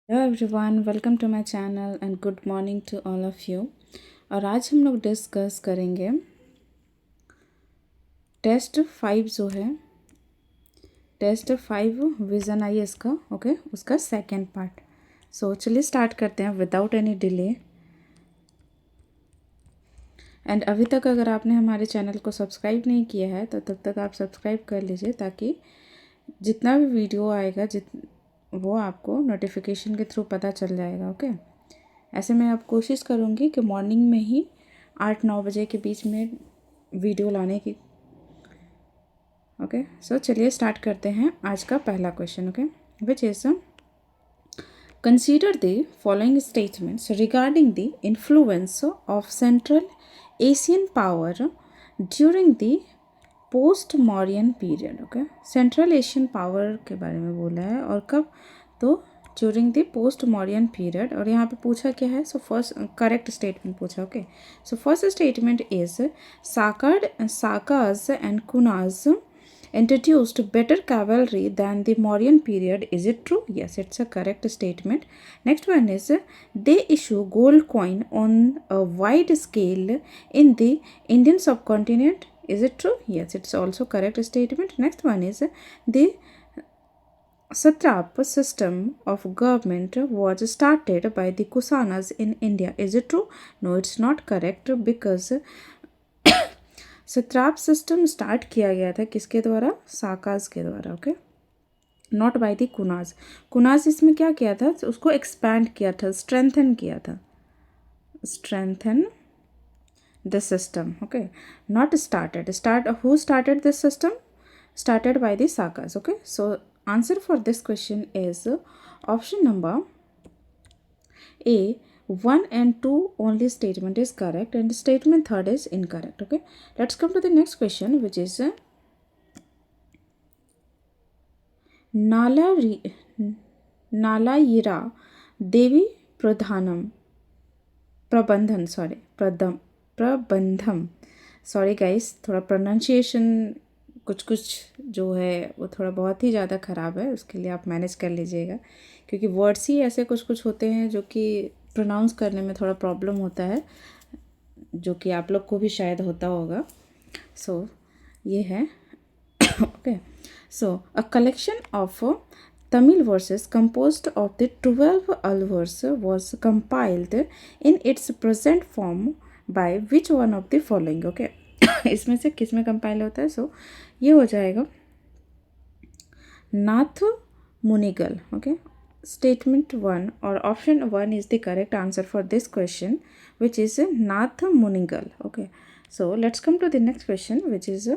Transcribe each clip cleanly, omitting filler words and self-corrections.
Hello everyone, welcome to my channel and good morning to all of you. और आज हम लोग discuss करेंगे टेस्ट 5 जो है, टेस्ट 5 विज़न आई इसका, ओके, उसका सेकंड पार्ट। सो चलिए स्टार्ट करते हैं विदाउट एनी डिले। एंड अभी तक अगर आपने हमारे चैनल को सब्सक्राइब नहीं किया है तो तब तक आप सब्सक्राइब कर लीजिए, ताकि जितना भी वीडियो आएगा वो आपको नोटिफिकेशन के थ्रू पता चल जाएगा। ओके, ऐसे मैं अब कोशिश करूँगी कि मॉर्निंग में ही 8-9 बजे के बीच में वीडियो लाने की। ओके, सो चलिए स्टार्ट करते हैं आज का पहला question. Okay, which is consider the following statements regarding the influence of central Asian power during the post Mauryan period. Okay, central Asian power के बारे में बोला है और कब, तो during the post Mauryan period. और यहाँ पे पूछा क्या है, सो फर्स्ट करेक्ट स्टेटमेंट पूछा। Okay, so first statement is Sakas and Kushans introduced better cavalry than the Mauryan period. Is it true? Yes, it's a correct statement. Next one is they issue gold coin on a wide scale in the Indian subcontinent. Is it true? Yes, it's also correct statement. Next one is the satrap system of government was started by the Kusanas in India. Is it true? No, it's not correct, because satrap system start किया गया था किसके द्वारा? साकाज के द्वारा। Okay, not by the Kushans. Kushans इसमें क्या किया था, उसको एक्सपैंड किया था, स्ट्रेंथन किया था, strengthen the system. Okay, not start who started this system? Started by the साकाज। Okay, so answer for this question is option number A. 1 and 2 only statement is correct and statement third is incorrect. Okay, let's come to the next question, which is Nalayira Divya Prabandham. Sorry guys, थोड़ा pronunciation कुछ कुछ जो है वो थोड़ा बहुत ही ज़्यादा ख़राब है, उसके लिए आप मैनेज कर लीजिएगा, क्योंकि वर्ड्स ही ऐसे कुछ कुछ होते हैं जो कि प्रोनाउंस करने में थोड़ा प्रॉब्लम होता है, जो कि आप लोग को भी शायद होता होगा। सो ये है। Okay, so a collection of Tamil verses composed of the 12 alvars was compiled in its present form by which one of the following? Okay, इसमें से किस में कंपाइल होता है? सो ये हो जाएगा Nathamunigal. Okay, statement 1 or option 1 is the correct answer for this question, which is Nath Munigal. Okay, so let's come to the next question, which is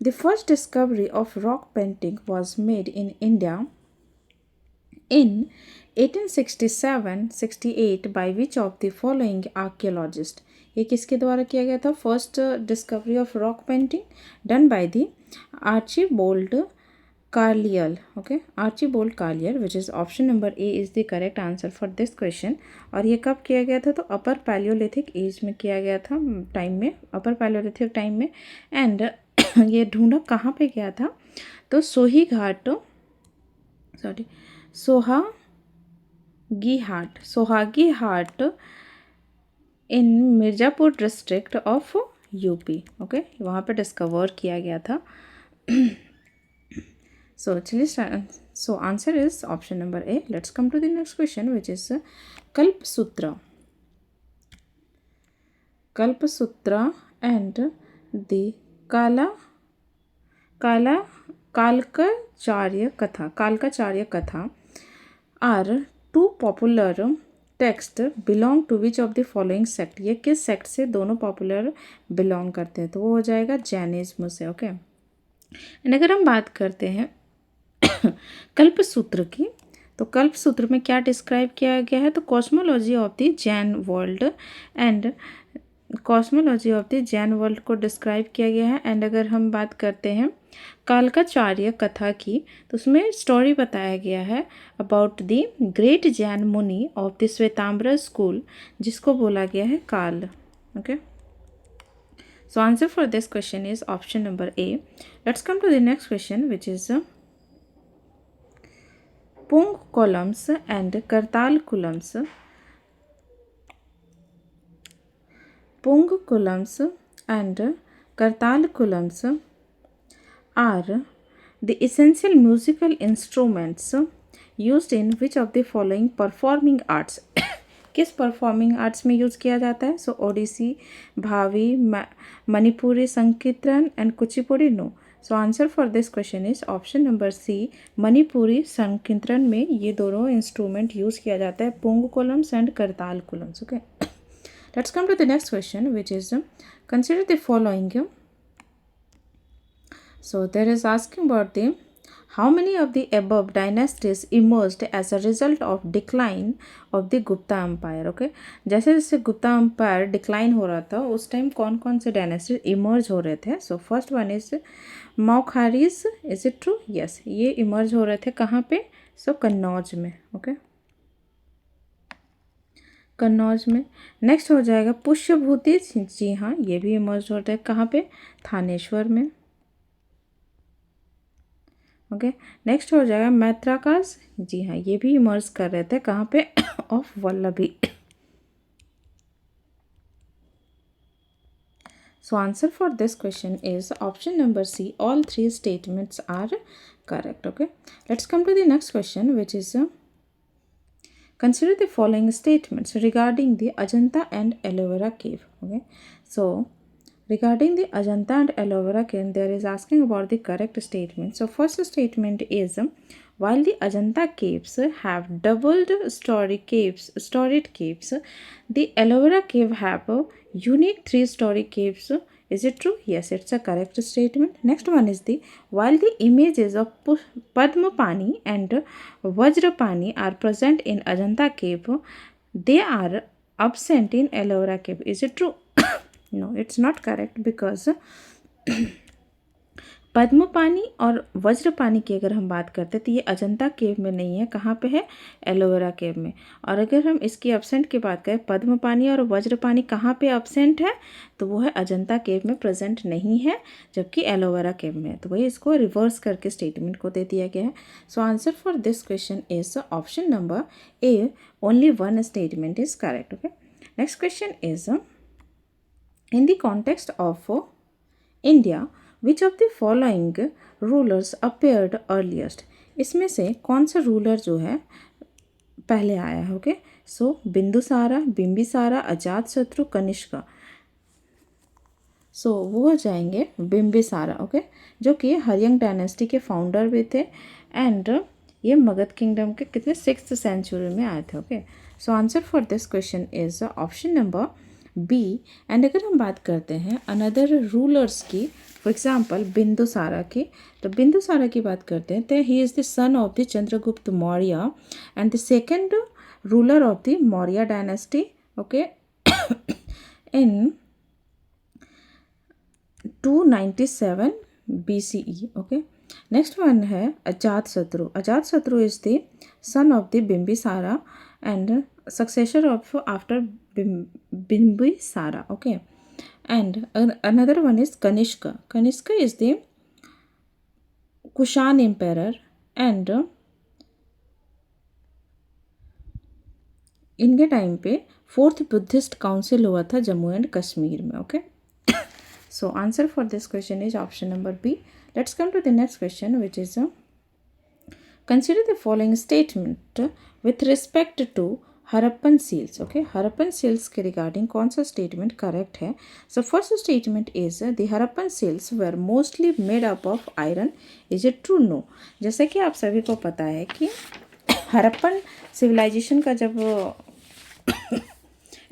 the first discovery of rock painting was made in India in 1867-68 by which of the following archaeologist? ये किसके द्वारा किया गया था? First discovery of rock painting done by the Archibald Carlleyle. Okay, Archibald Carlleyle, which is option number A is the correct answer for this question. और ये कब किया गया था? तो अपर पैलियोलिथिक एज में किया गया था, टाइम में, अपर पैलियोलिथिक टाइम में। एंड ये ढूंढा कहाँ पे गया था? तो Sohagi Ghat in Mirzapur district of UP. Okay, वहाँ पे डिस्कवर किया गया था। So actually, so answer is option number A. Let's come to the next question, which is Kalpasutra. Kalpasutra and the Kalkacharya Katha are two popular text belong to which of the following sect? ये किस sect से दोनों popular belong करते हैं? तो वो हो जाएगा जैनिज्म से। ओके, एंड अगर हम बात करते हैं कल्पसूत्र की, तो कल्पसूत्र में क्या डिस्क्राइब किया गया है? तो cosmology of the Jain world, and cosmology of the Jain world को डिस्क्राइब किया गया है। एंड अगर हम बात करते हैं कालकाचार्य कथा की, तो उसमें स्टोरी बताया गया है अबाउट द ग्रेट जैन मुनि ऑफ द श्वेतांबर स्कूल, जिसको बोला गया है काल। Okay, so answer for this question is option number A. Let's come to the next question, which is Pung columns and Kartal columns. Pung columns and Kartal columns are the essential musical instruments used in which of the following performing arts? किस performing arts में use किया जाता है? So Odissi, Bhavai, Manipuri Sankirtan and Kuchipudi no. So answer for this question is option number C, Manipuri Sankirtan में ये दोनों instrument use किया जाता है, pung choloms and kartal choloms. Okay, let's come to the next question which is consider the following. So there is asking about the how many of the above dynasties emerged as a result of decline of the Gupta Empire. Okay, जैसे जैसे Gupta empire decline हो रहा था उस time कौन कौन से dynasty emerge हो रहे थे? So first one is Maukharis. Is it true? Yes, ये इमर्ज हो रहे थे कहाँ पे? सो कन्नौज में. ओके, कन्नौज में. नेक्स्ट हो जाएगा पुष्यभूति. जी हाँ, ये भी इमर्ज हो रहे थे कहाँ पे? थानेश्वर में. ओके, नेक्स्ट हो जाएगा मैत्राकास. जी हाँ, ये भी इमर्ज कर रहे थे कहाँ पे? Of Vallabhi. So answer for this question is option number C, all three statements are correct. Okay, let's come to the next question which is consider the following statements regarding the Ajanta and Ellora cave. Okay, so regarding the Ajanta and Ellora cave, there is asking about the correct statement. So first statement is, while the Ajanta caves have doubled storied caves, the Ellora cave have a unique three-story caves. Is it true? Yes, it's a correct statement. Next one is the, while the images of Padmapani and Vajrapani are present in Ajanta cave, they are absent in Ellora cave. Is it true? No, it's not correct because Padmapani और वज्रपानी की अगर हम बात करते तो ये अजंता केव में नहीं है. कहाँ पे है? एलोवेरा केव में. और अगर हम इसकी एब्सेंट की बात करें, पद्मपानी और वज्रपानी कहाँ पे एब्सेंट है? तो वो है अजंता केव में प्रेजेंट नहीं है, जबकि एलोवेरा केव में है. तो वही इसको रिवर्स करके स्टेटमेंट को दे दिया गया है. So answer for this question is option number A, only one statement is correct. Okay, next question is, in the context of India which of the following rulers appeared earliest? इसमें से कौन सा ruler जो है पहले आया है? Okay, सो बिंदुसारा, बिंबिसारा, अजातशत्रु, कनिष्का. सो वो हो जाएंगे बिंबिसारा. ओके, जो कि हरियंग डायनेस्टी के फाउंडर भी थे एंड ये मगध किंगडम के कितने 6th सेंचुरी में आए थे. Okay, so answer for this question is option number B. And अगर हम बात करते हैं अनदर रूलर्स की, फॉर एग्जाम्पल बिंदुसारा की, तो बिंदुसारा की बात करते हैं तो he is the son of the Chandragupta Maurya and the second ruler of the Maurya dynasty. Okay, in 297 BCE. Okay, next one है Ajatashatru. Ajatashatru is the son of the Bimbisara and successor of after बिंबिसारा. Okay, and another one is Kanishka. Kanishka is the Kushan emperor and इनके time पे 4th Buddhist council हुआ था Jammu and Kashmir में. Okay, so answer for this question is option number B. Let's come to the next question which is, consider the following statement with respect to Harappan seals. Okay, Harappan seals के regarding कौन सा statement correct है? So first statement is, the Harappan seals were mostly made up of iron. Is it true? No. जैसे कि आप सभी को पता है कि हरप्पन सिविलाइजेशन का जब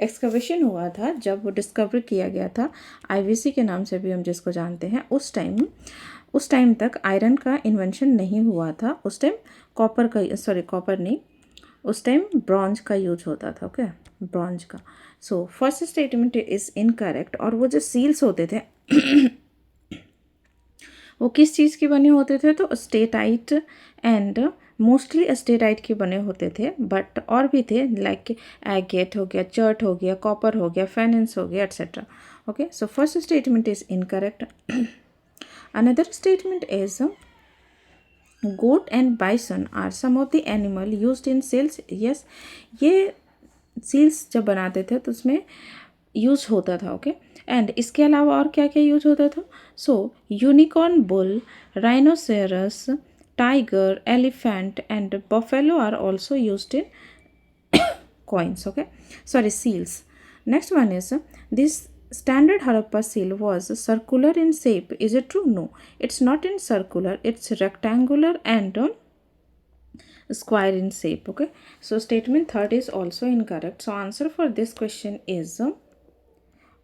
एक्सकवेशन हुआ था, जब डिस्कवर किया गया था, IVC के नाम से भी हम जिसको जानते हैं, उस टाइम तक आयरन का इन्वेंशन नहीं हुआ था. उस टाइम कॉपर नहीं, उस टाइम ब्रॉन्ज का यूज होता था. ओके, ब्रॉन्ज का. सो फर्स्ट स्टेटमेंट इज इनकरेक्ट. और वो जो सील्स होते थे वो किस चीज़ के बने होते थे? तो स्टेटाइट एंड मोस्टली स्टेटाइट के बने होते थे, बट और भी थे लाइक एगेट हो गया, चर्ट हो गया, कॉपर हो गया, फेनेंस हो गया, etcetera. Okay, so first statement is incorrect. Another statement is, goat and bison are some of the animal used in seals. Yes, ये सील्स जब बनाते थे तो उसमें यूज होता था. ओके, एंड इसके अलावा और क्या क्या यूज होता था? So unicorn, bull, rhinoceros, tiger, elephant and buffalo are also used in coins. Okay, sorry, seals. Next one is this standard Harappa seal was circular in shape. Is it true? No, it's not in circular, it's rectangular and square in shape. Okay, so statement third is also incorrect. So answer for this question is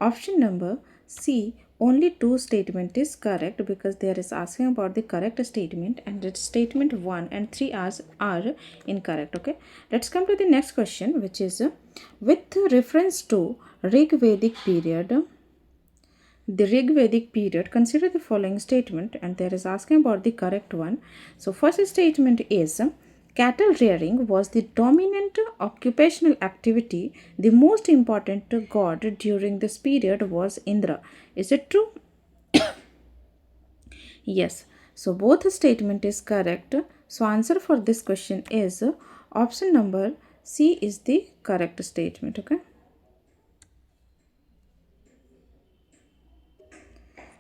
option number C. Only two statement is correct because there is asking about the correct statement, and its statement 1 and 3 are incorrect. Okay, let's come to the next question, which is with reference to Rig Vedic period. The Rig Vedic period, consider the following statement, and there is asking about the correct one. So first statement is cattle rearing was the dominant occupational activity. The most important god during this period was Indra. Is it true? Yes. So both statement is correct. So answer for this question is option number C is the correct statement. Okay.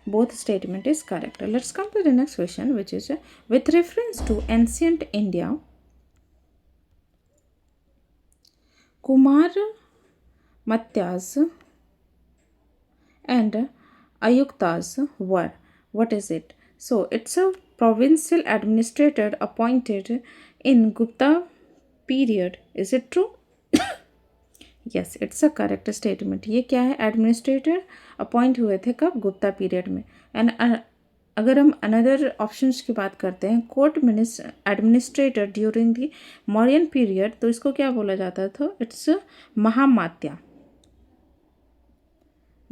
Both statement is correct. Let's come to the next question, which is with reference to ancient India, Kumar, Matyas and Ayuktas were. What is it? So it's a provincial administrator appointed in Gupta period. Is it true? Yes, it's a correct statement. ये क्या है? Administrator appoint हुए थे कब? Gupta period में. And अगर हम another options की बात करते हैं, court administrator during the Mauryan period, तो इसको क्या बोला जाता था? इट्स महामात्या.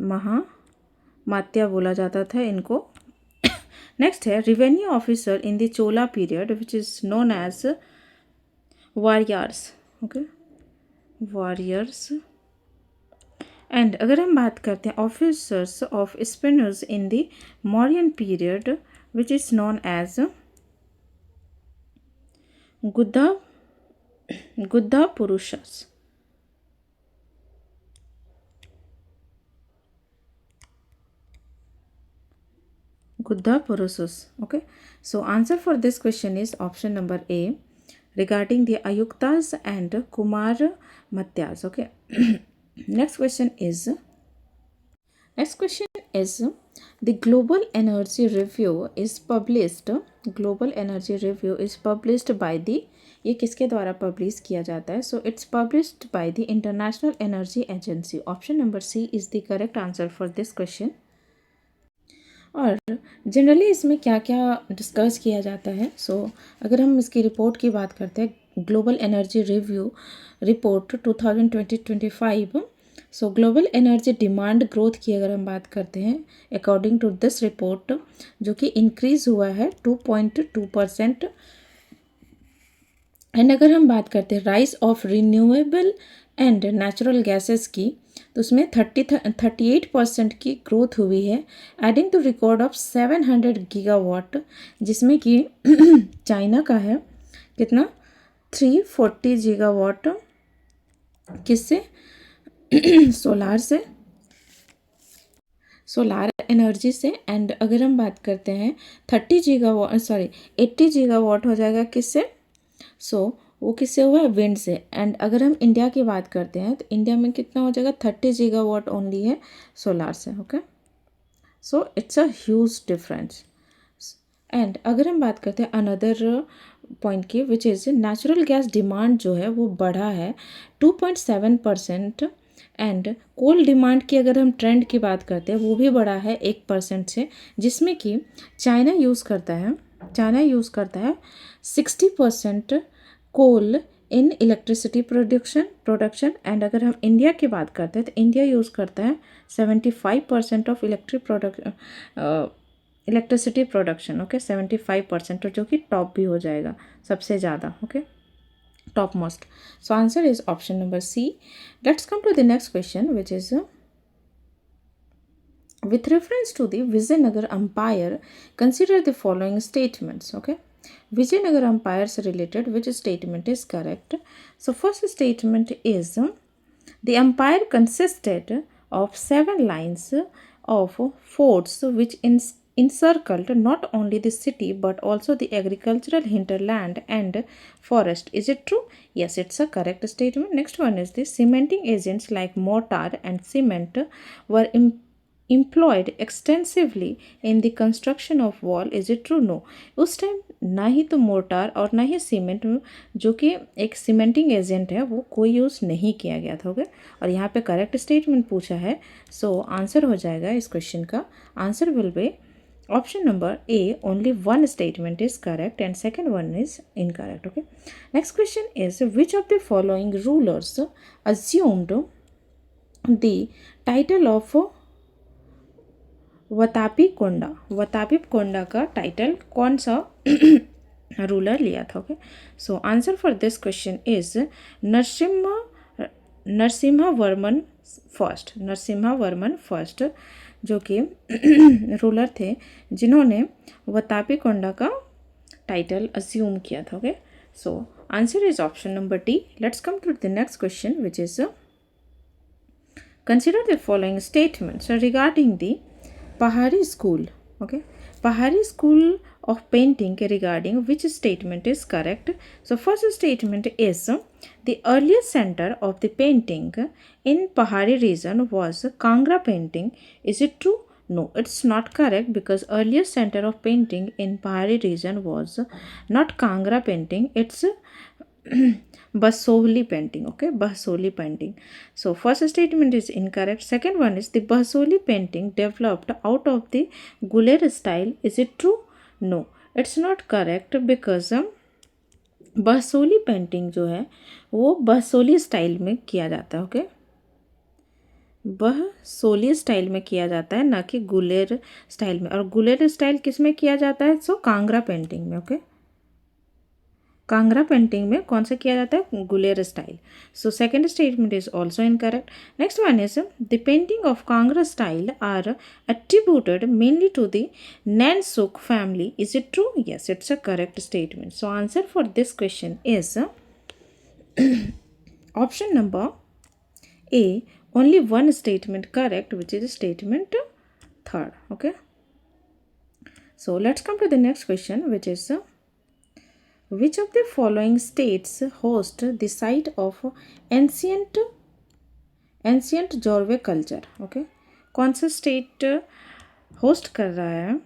महामात्या बोला जाता था इनको. नेक्स्ट है revenue officer in the Chola period which is known as warriors. Okay, warriors. And अगर हम बात करते हैं officers of spinners in the Mauryan period which is known as Gudha Purushas. Gudha Purushas. Okay, so answer for this question is option number A regarding the Ayuktas and Kumar Matyas. Okay. Next question is the Global Energy Review is published. Global Energy Review is published by the, ये किसके द्वारा publish किया जाता है? So it's published by the International Energy Agency. Option number C is the correct answer for this question. और generally इसमें क्या क्या डिस्कस किया जाता है? सो अगर हम इसकी रिपोर्ट की बात करते हैं, ग्लोबल एनर्जी रिव्यू रिपोर्ट 2020-25. सो ग्लोबल एनर्जी डिमांड ग्रोथ की अगर हम बात करते हैं अकॉर्डिंग टू दिस रिपोर्ट, जो कि इंक्रीज़ हुआ है 2.2%. एंड अगर हम बात करते हैं rise of renewable and natural gases की, तो उसमें 38% की ग्रोथ हुई है, adding to record of 700 gigawatt, जिसमें कि चाइना का है कितना? 340 गीगावाट. किससे? सोलार से, सोलार एनर्जी से. एंड अगर हम बात करते हैं 80 गीगावाट हो जाएगा किससे? सो वो किससे हुआ है? विंड से. एंड अगर हम इंडिया की बात करते हैं तो इंडिया में कितना हो जाएगा? 30 गीगावाट ओनली है सोलार से. Okay, so it's a huge difference. And अगर हम बात करते हैं अनदर पॉइंट की, which is natural gas demand जो है वो बढ़ा है 2.7%. एंड कोल डिमांड की अगर हम ट्रेंड की बात करते हैं, वो भी बढ़ा है 1% से, जिसमें कि चाइना यूज़ करता है 60% कोल इन इलेक्ट्रिसिटी प्रोडक्शन. एंड अगर हम इंडिया की बात करते हैं तो इंडिया यूज़ करता है 75% ऑफ इलेक्ट्रिसिटी प्रोडक्शन. ओके, 75%, जो कि टॉप भी हो जाएगा सबसे ज़्यादा. Okay, top most. So answer is option number C. Let's come to the next question, which is with reference to the Vijayanagar Empire, consider the following statements. Okay, Vijayanagar empires related, which statement is correct? So first statement is the empire consisted of 7 lines of forts which encircled not only the city but also the agricultural hinterland and forest. Is it true? Yes, it's a correct statement. Next one is the cementing agents like mortar and cement were employed extensively in the construction of wall. Is it true? No. उस time ना ही तो mortar और ना ही cement जो कि एक cementing agent है वो कोई यूज़ नहीं किया गया था। ओके, और यहाँ पे करेक्ट स्टेटमेंट पूछा है, सो आंसर हो जाएगा इस क्वेश्चन का answer will be option number A, only one statement is correct and second one is incorrect. Okay, next question is which of the following rulers assumed the title of Vatapi Konda का title कौन सा ruler लिया था? Okay, so answer for this question is Narasimha Varman first, जो कि ruler थे जिन्होंने वतापी कोंडा का टाइटल अज्यूम किया था। Okay, so answer is option number D. Let's come to the next question which is consider the following statements regarding the Pahari school. Okay, Pahari school of painting, regarding which statement is correct? So first statement is the earliest center of the painting in Pahari region was Kangra painting. Is it true? No, it's not correct, because earliest center of painting in Pahari region was not Kangra painting, it's Basoli painting. Okay, Basoli painting. So first statement is incorrect. Second one is the Basoli painting developed out of the Guler style. Is it true? No, it's not correct, because Basohli painting जो है वो बहसोली style में किया जाता है। Okay, बहसोली style में किया जाता है, ना कि गुलेर स्टाइल में। और गुलेर स्टाइल किस में किया जाता है? सो कांगड़ा पेंटिंग में। ओके, कांगड़ा पेंटिंग में कौन सा किया जाता है? Guler style. So second statement is also incorrect. Next one is the painting of Kangra style are attributed mainly to the Nansuk family. Is it true? Yes, it's a correct statement. So answer for this question is option number A, only one statement correct, which is statement third. Okay, so let's come to the next question, which is which of the following states host the site of ancient Jorwe culture? Okay, कौन सा state host कर रहा है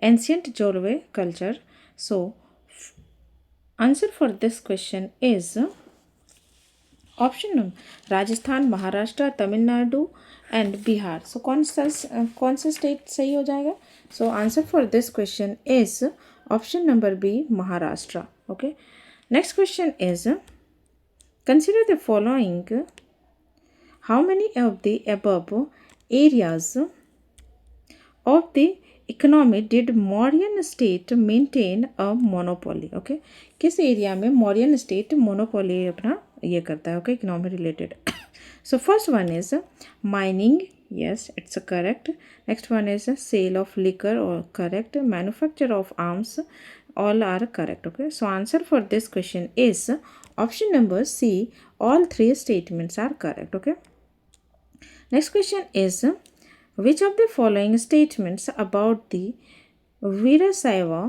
ancient Jorwe culture? So answer for this question is option number Rajasthan, Maharashtra, Tamil Nadu and Bihar. So कौन सा state सही हो जाएगा? So answer for this question is option number B, Maharashtra. Okay, next question is consider the following, how many of the above areas of the economy did Mauryan state maintain a monopoly? Okay, किस area में Mauryan state monopoly अपना ये करता है? Okay, economy related. So first one is mining, yes, it's a correct. Next one is sale of liquor, or correct. Manufacture of arms, all are correct. Okay, so answer for this question is option number C, all three statements are correct. Okay, next question is which of the following statements about the Virasaiva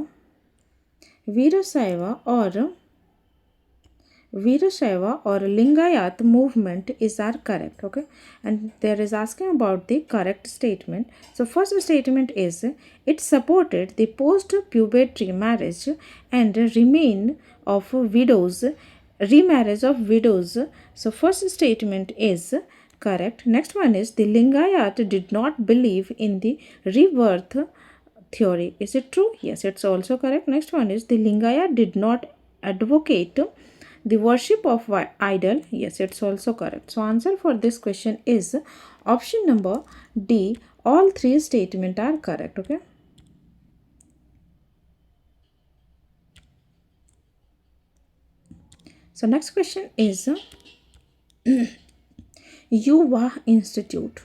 or Lingayat movement is are correct? Okay, and there is asking about the correct statement. So first statement is it supported the post puberty marriage and remarriage of widows. So first statement is correct. Next one is the Lingayat did not believe in the rebirth theory. Is it true? Yes, it's also correct. Next one is the Lingayat did not advocate the worship of idol. Yes, it's also correct. So answer for this question is option number D, all three statements are correct. Okay, so next question is Yuva Institute,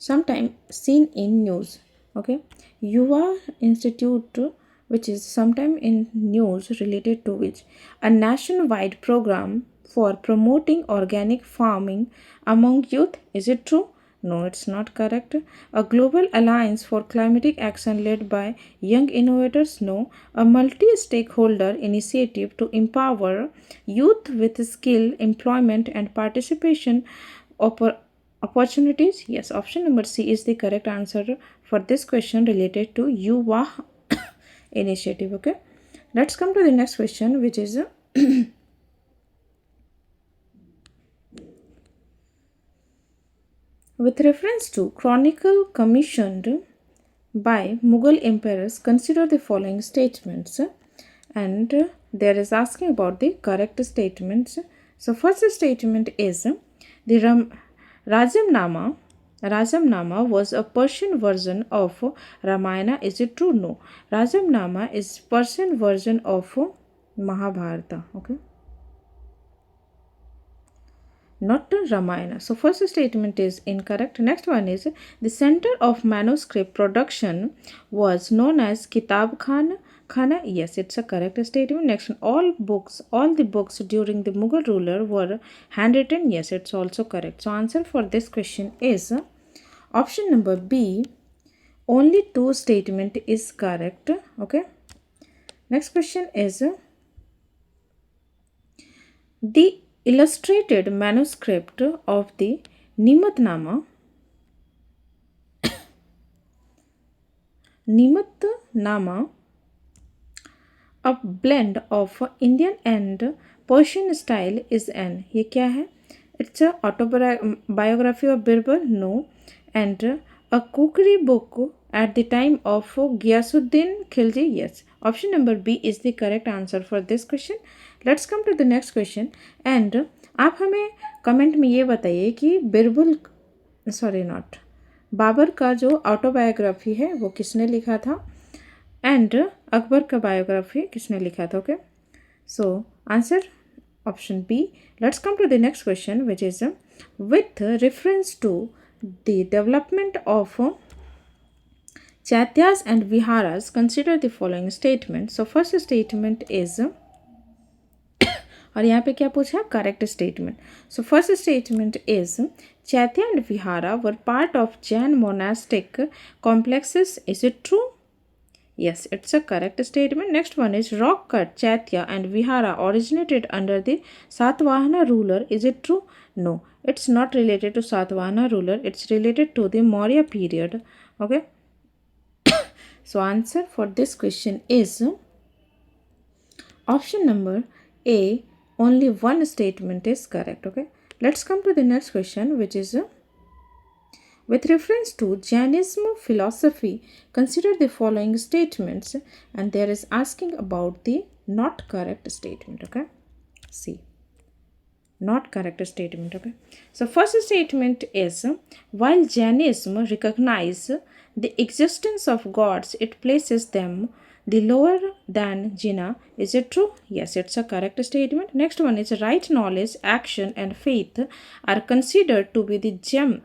sometime seen in news. Okay, Yuva Institute which is sometime in news related to which a nationwide program for promoting organic farming among youth. Is it true? No, it's not correct. A global alliance for climatic action led by young innovators? No. A multi stakeholder initiative to empower youth with skill, employment, and participation opportunities? Yes, option number C is the correct answer for this question related to Yuva initiative. Okay, let's come to the next question, which is with reference to chronicle commissioned by Mughal emperors, consider the following statements, and there is asking about the correct statements. So first statement is the Rajamnama. Rajamnama was a Persian version of Ramayana. Is it true? No. Rajamnama is Persian version of Mahabharata. Okay, not Ramayana. So first statement is incorrect. Next one is the center of manuscript production was known as Kitab Khana. Yes, it's a correct statement. Next one, all the books during the Mughal ruler were handwritten. Yes, it's also correct. So answer for this question is option number B. Only two statement is correct. Okay. Next question is the illustrated manuscript of the Nimatnama a blend of Indian and Persian style is an ये क्या है? It's a autobiography of Birbal? No. And a cookery book at the time of Ghiyasuddin Khilji? Yes. Option number B is the correct answer for this question. Let's come to the next question. And आप हमें comment में ये बताइए कि Birbal not Babar का जो autobiography है वो किसने लिखा था एंड अकबर का बायोग्राफी किसने लिखा था. Okay, so answer option B. Let's come to the next question, which is with reference to the development of Chaityas and Viharas, consider the following statement. So first statement is और यहाँ पे क्या पूछा? Correct statement. So first statement is Chaitya and Vihara were part of Jain monastic complexes. Is it true? Yes, it's a correct statement. Next one is rock cut Chaitya and Vihara originated under the Satvahana ruler. Is it true? No, it's not related to Satvahana ruler. It's related to the Maurya period. Okay. So answer for this question is option number A. Only one statement is correct. Okay. Let's come to the next question, which is with reference to Jainism philosophy, consider the following statements, and there is asking about the not correct statement. Okay, see, not correct statement. Okay, so first statement is while Jainism recognize the existence of gods, it places them the lower than Jina. Is it true? Yes, it's a correct statement. Next one is right knowledge, action, and faith are considered to be the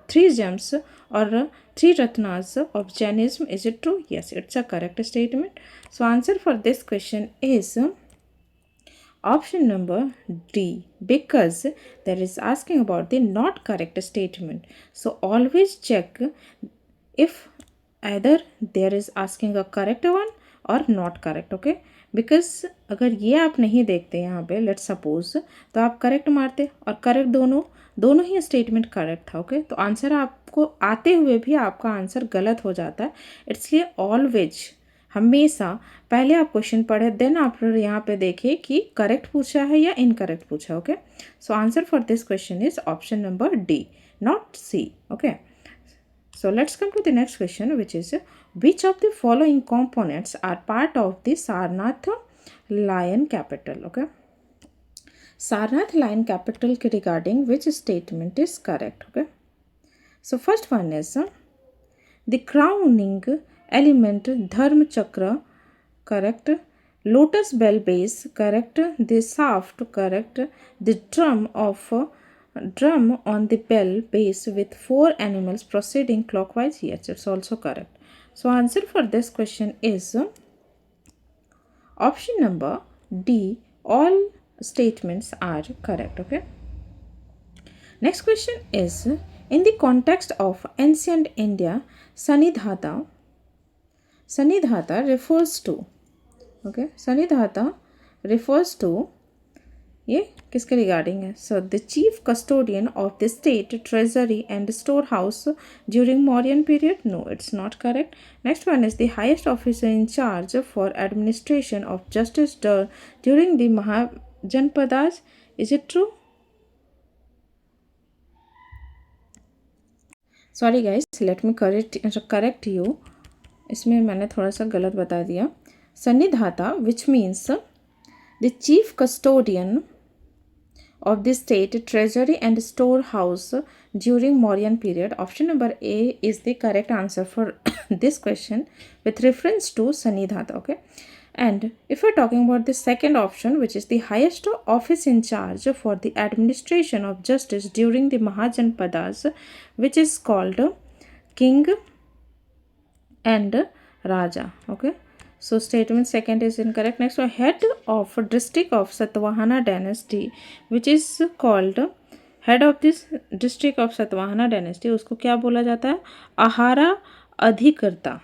three gems or three ratnas of Jainism. Is it true? Yes, it's a correct statement. So answer for this question is option number D, because there is asking about the not correct statement. So always check if either there is asking a correct one और not correct. Okay, because अगर ये आप नहीं देखते यहाँ पे let's suppose तो आप करेक्ट मारते और करेक्ट दोनों ही स्टेटमेंट करेक्ट था. ओके, तो आंसर आपको आते हुए भी आपका आंसर गलत हो जाता है. इसलिए ऑलवेज हमेशा पहले आप क्वेश्चन पढ़े देन आप यहाँ पे देखिए कि करेक्ट पूछा है या इनकरेक्ट पूछा. Okay, so answer for this question is option number D, not C. Okay, so let's come to the next question, which is which of the following components are part of the Sarnath lion capital. Okay, Sarnath lion capital regarding which statement is correct. Okay, so first one is the crowning element dharma chakra, correct. Lotus bell base, correct. The shaft, correct. The drum on the bell base with four animals proceeding clockwise. Yes, it's also correct. So answer for this question is Option number D, all statements are correct. Okay. Next question is, in the context of ancient India, Sanidhata refers to, okay, Sanidhata refers to, ये किसके regarding है? So the chief custodian of the state treasury and store house during Mauryan period? No, it's not correct. Next one is the highest officer in charge for administration of justice during the Mahajanapadas. Is it true? Sorry guys, let me correct you. इसमें मैंने थोड़ा सा गलत बता दिया. Sannidhata which means the chief custodian of the state treasury and storehouse during Mauryan period. Option number A is the correct answer for this question with reference to Sanidhata. Okay, and if we're talking about the second option, which is the highest office in charge for the administration of justice during the Mahajanpadas, which is called king and raja. Okay, so statement second is incorrect. Next one, head of district of Satvahana dynasty, which is called head of this district of Satvahana dynasty, उसको क्या बोला जाता है? आहारा अधिकर्ता.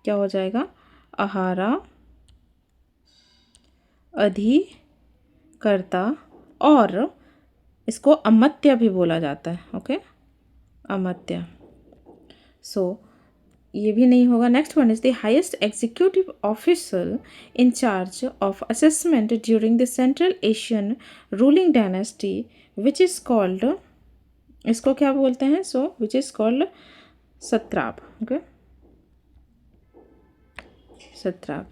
क्या हो जाएगा? आहारा अधिकर्ता, और इसको अमत्य भी बोला जाता है. ओके, अमत्य. सो ये भी नहीं होगा. Next one is the highest executive officer in charge of assessment during the central Asian ruling dynasty, which is called, इसको क्या बोलते हैं? So which is called satrap. Okay, satrap.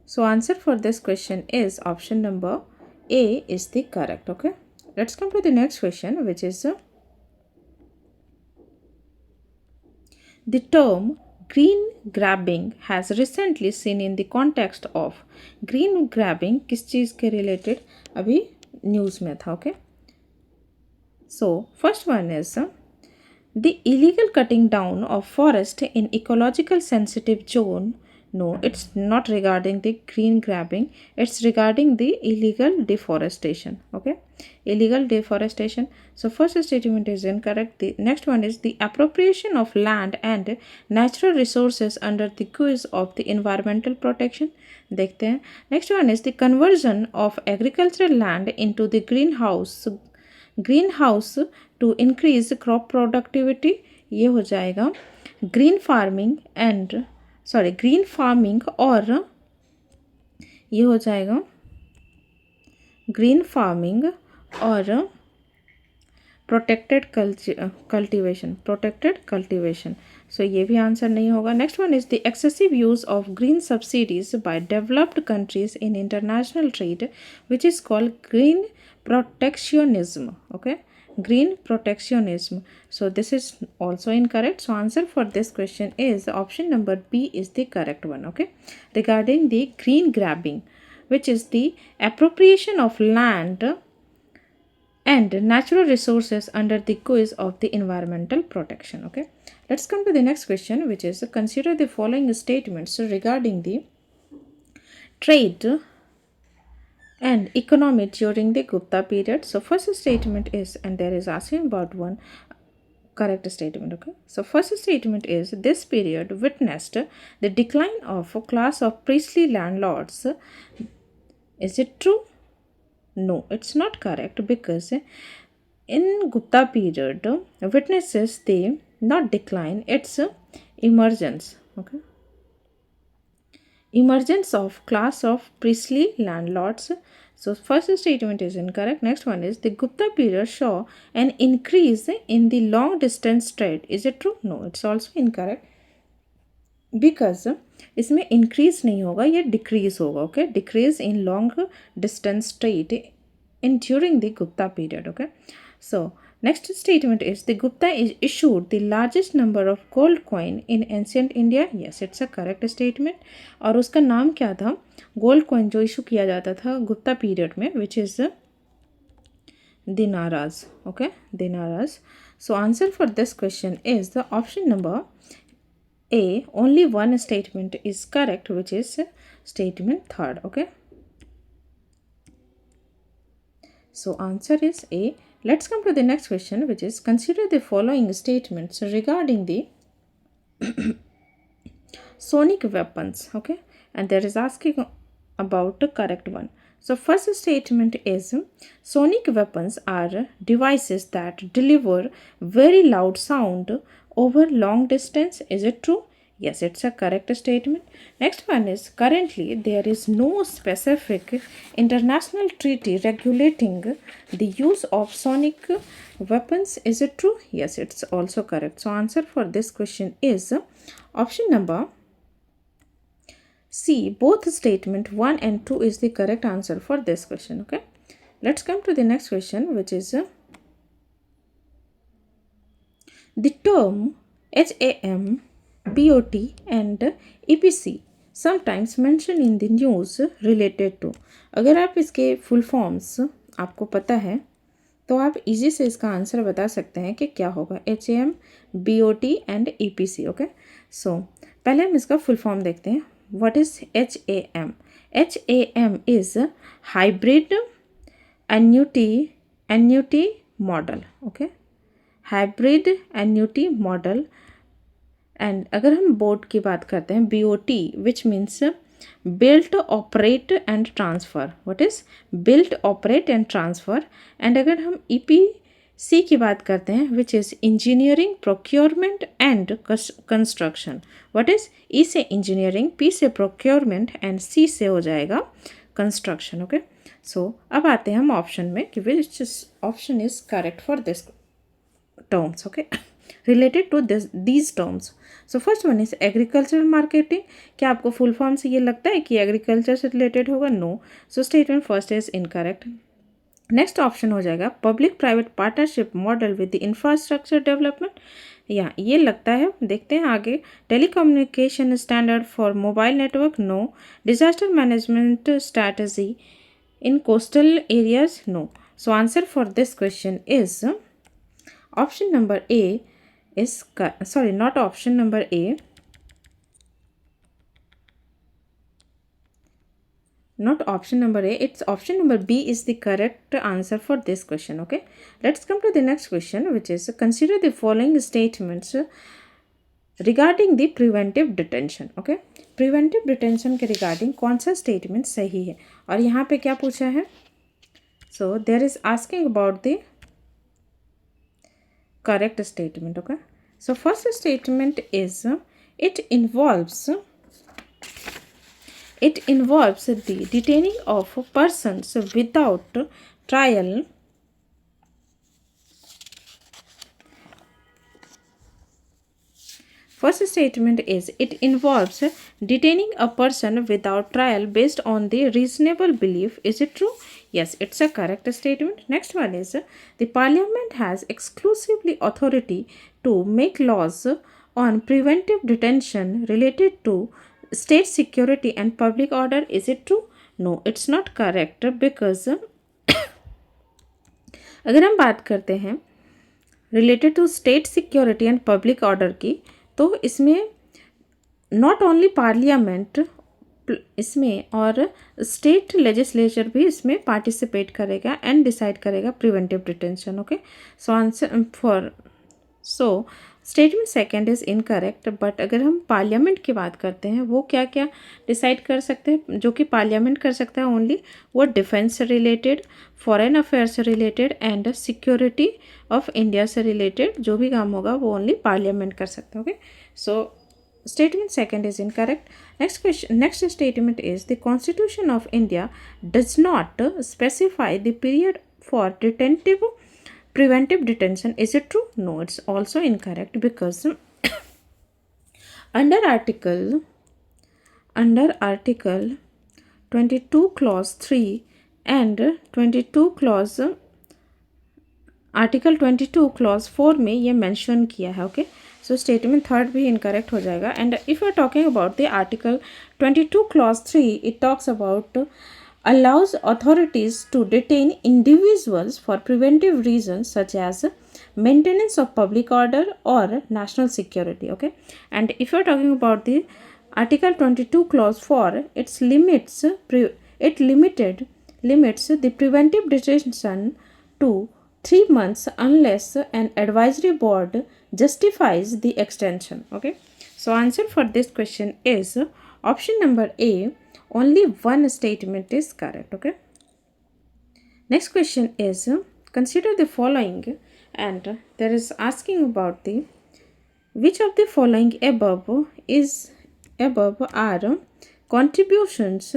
So answer for this question is option number A is the correct. Okay, let's come to the next question, which is the term green grabbing has recently seen in the context of. green grabbing किस चीज़ के related अभी news में था. Okay, so first one is the illegal cutting down of forest in ecological sensitive zone. No, it's not regarding the green grabbing, it's regarding the illegal deforestation. Okay, illegal deforestation. So first statement is incorrect. The next one is the appropriation of land and natural resources under the guise of the environmental protection. देखते हैं. Next one is the conversion of agricultural land into the greenhouse to increase crop productivity. ये हो जाएगा green farming, और ये हो जाएगा green farming और प्रोटेक्टेड कल्टीवेशन. सो ये भी आंसर नहीं होगा. Next one is the excessive use of green subsidies by developed countries in international trade, which is called green protectionism. Okay, green protectionism. So this is also incorrect. So answer for this question is option number B is the correct one. Okay, regarding the green grabbing, which is the appropriation of land and natural resources under the guise of the environmental protection. Okay, let's come to the next question, which is consider the following statements regarding the trade and economy during the Gupta period. So first statement is, and there is asking about one correct statement. Okay, so first statement is, this period witnessed the decline of a class of priestly landlords. Is it true? No, it's not correct, because in Gupta period witnesses the not decline, it's emergence. Okay, emergence of class of priestly landlords. So first statement is incorrect. Next one is, the Gupta period saw an increase in the long distance trade. Is it true? No, it's also incorrect, because इसमें increase नहीं होगा, ये decrease होगा. Okay, decrease in long distance trade in during the Gupta period. Okay, so next statement is, the Gupta is issued the largest number of gold coin in ancient India. Yes, it's a correct statement. और उसका नाम क्या था? Gold coin जो issue किया जाता था Gupta period में, which is dinaras. Okay, dinaras. So answer for this question is the option number A, only one statement is correct, which is statement third. Okay, so answer is A. Let's come to the next question, which is consider the following statements regarding the sonic weapons. Okay, and there is asking about the correct one. So first statement is sonic weapons are devices that deliver very loud sound over long distance. Is it true? Yes, it's a correct statement. Next one is currently there is no specific international treaty regulating the use of sonic weapons. Is it true? Yes, it's also correct. So answer for this question is option number C. Both statement 1 and 2 is the correct answer for this question. Okay, let's come to the next question, which is the term HAM, BOT and EPC sometimes mentioned in the news related to. अगर आप इसके full forms आपको पता है तो आप easy से इसका आंसर बता सकते हैं कि क्या होगा. HAM, BOT and EPC. Okay, so पहले हम इसका फुल फॉर्म देखते हैं. What is HAM? HAM is hybrid annuity model. Okay, hybrid annuity model. And अगर हम बोट की बात करते हैं, BOT which means built operate and transfer. What is built operate and transfer. And अगर हम EPC की बात करते हैं, which is engineering procurement and construction. What is E से इंजीनियरिंग, P से प्रोक्योरमेंट एंड C से हो जाएगा कंस्ट्रक्शन. ओके, सो अब आते हैं हम ऑप्शन में कि which option is correct for this terms. Okay, related to these terms. So first one is agricultural marketing. क्या आपको फुल फॉर्म से ये लगता है कि एग्रीकल्चर से रिलेटेड होगा? No. So statement first is incorrect. Next option हो जाएगा public private partnership model with the infrastructure development. या ये लगता है, देखते हैं आगे. Telecommunication standard for mobile network? No. Disaster management strategy in coastal areas? No. So answer for this question is option number A is sorry, not option number A, not option number A, it's option number B is the correct answer for this question. Okay, let's come to the next question, which is consider the following statements regarding the preventive detention. Okay, preventive detention के regarding कौन सा statement सही है और यहाँ पे क्या पूछा है? So there is asking about the correct statement. Okay, so first statement is it involves the detaining of persons without trial First statement is it involves detaining a person without trial based on the reasonable belief. Is it true? Yes, it's a correct statement. Next one is the parliament has exclusively authority to make laws on preventive detention related to state security and public order. Is it true? No, it's not correct because अगर हम बात करते हैं related to state security and public order की, तो इसमें not only parliament इसमें और स्टेट लेजिस्लेचर भी इसमें पार्टिसिपेट करेगा एंड डिसाइड करेगा preventive detention. Okay, so answer for statement second is incorrect. But अगर हम पार्लियामेंट की बात करते हैं, वो क्या क्या डिसाइड कर सकते हैं जो कि पार्लियामेंट कर सकता है ओनली? वो डिफेंस से रिलेटेड, फॉरेन अफेयर्स से related and security of India से रिलेटेड जो भी काम होगा वो ओनली पार्लियामेंट कर सकते हैं. Okay, so statement second is incorrect. Next statement is the Constitution of India does not specify the period for preventive detention. Is it true? No, it's also incorrect because under article 22 clause 3 and 22 clause article 22 clause 4 में ये mention किया है. Okay, so statement third भी incorrect हो जाएगा. And if you are talking about the article 22 clause 3, it talks about allows authorities to detain individuals for preventive reasons such as maintenance of public order or national security. Okay, and if you are talking about the Article 22 clause 4, it limits the preventive detention to 3 months unless an advisory board justifies the extension. Okay, so answer for this question is option number A. Only one statement is correct. Okay, next question is consider the following, and there is asking about the which of the following above are contributions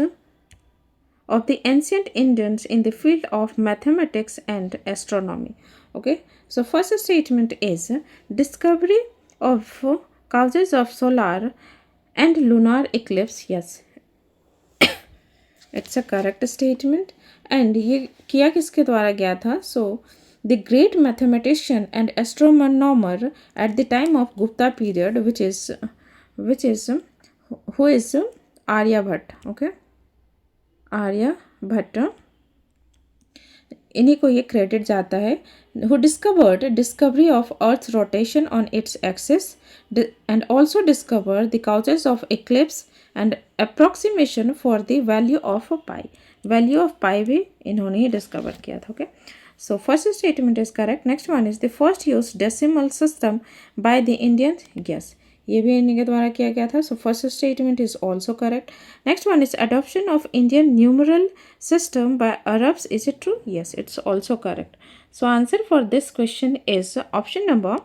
of the ancient Indians in the field of mathematics and astronomy. Okay, so first statement is discovery of causes of solar and lunar eclipse. Yes, it's a correct statement. And ये किया किसके द्वारा गया था? So the great mathematician and astronomer at the time of Gupta period, which is who is Aryabhatta. Okay, Aryabhata, इन्हीं को ये credit जाता है. who discovered discovery of Earth's rotation on its axis and also discovered the causes of eclipse and approximation for the value of pi. value of pi भी इन्होंने ही discover किया था. Okay, so first statement is correct. next one is the first used decimal system by the Indians. Yes, ये भी इन्हीं के द्वारा किया गया था. so first statement is also correct. next one is adoption of Indian numeral system by Arabs. is it true? Yes, it's also correct. so answer for this question is option number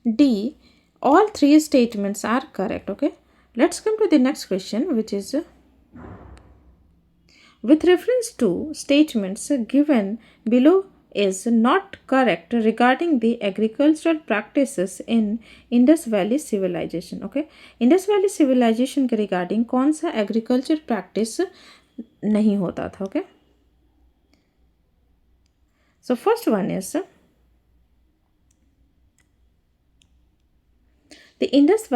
D. all three statements are correct. Okay, let's come to the next question, which is with reference to statements given below is not correct regarding the agricultural practices in Indus Valley civilization. Okay, Indus Valley civilization के regarding कौन सा agriculture practice नहीं होता था? Okay, so first one is the Indus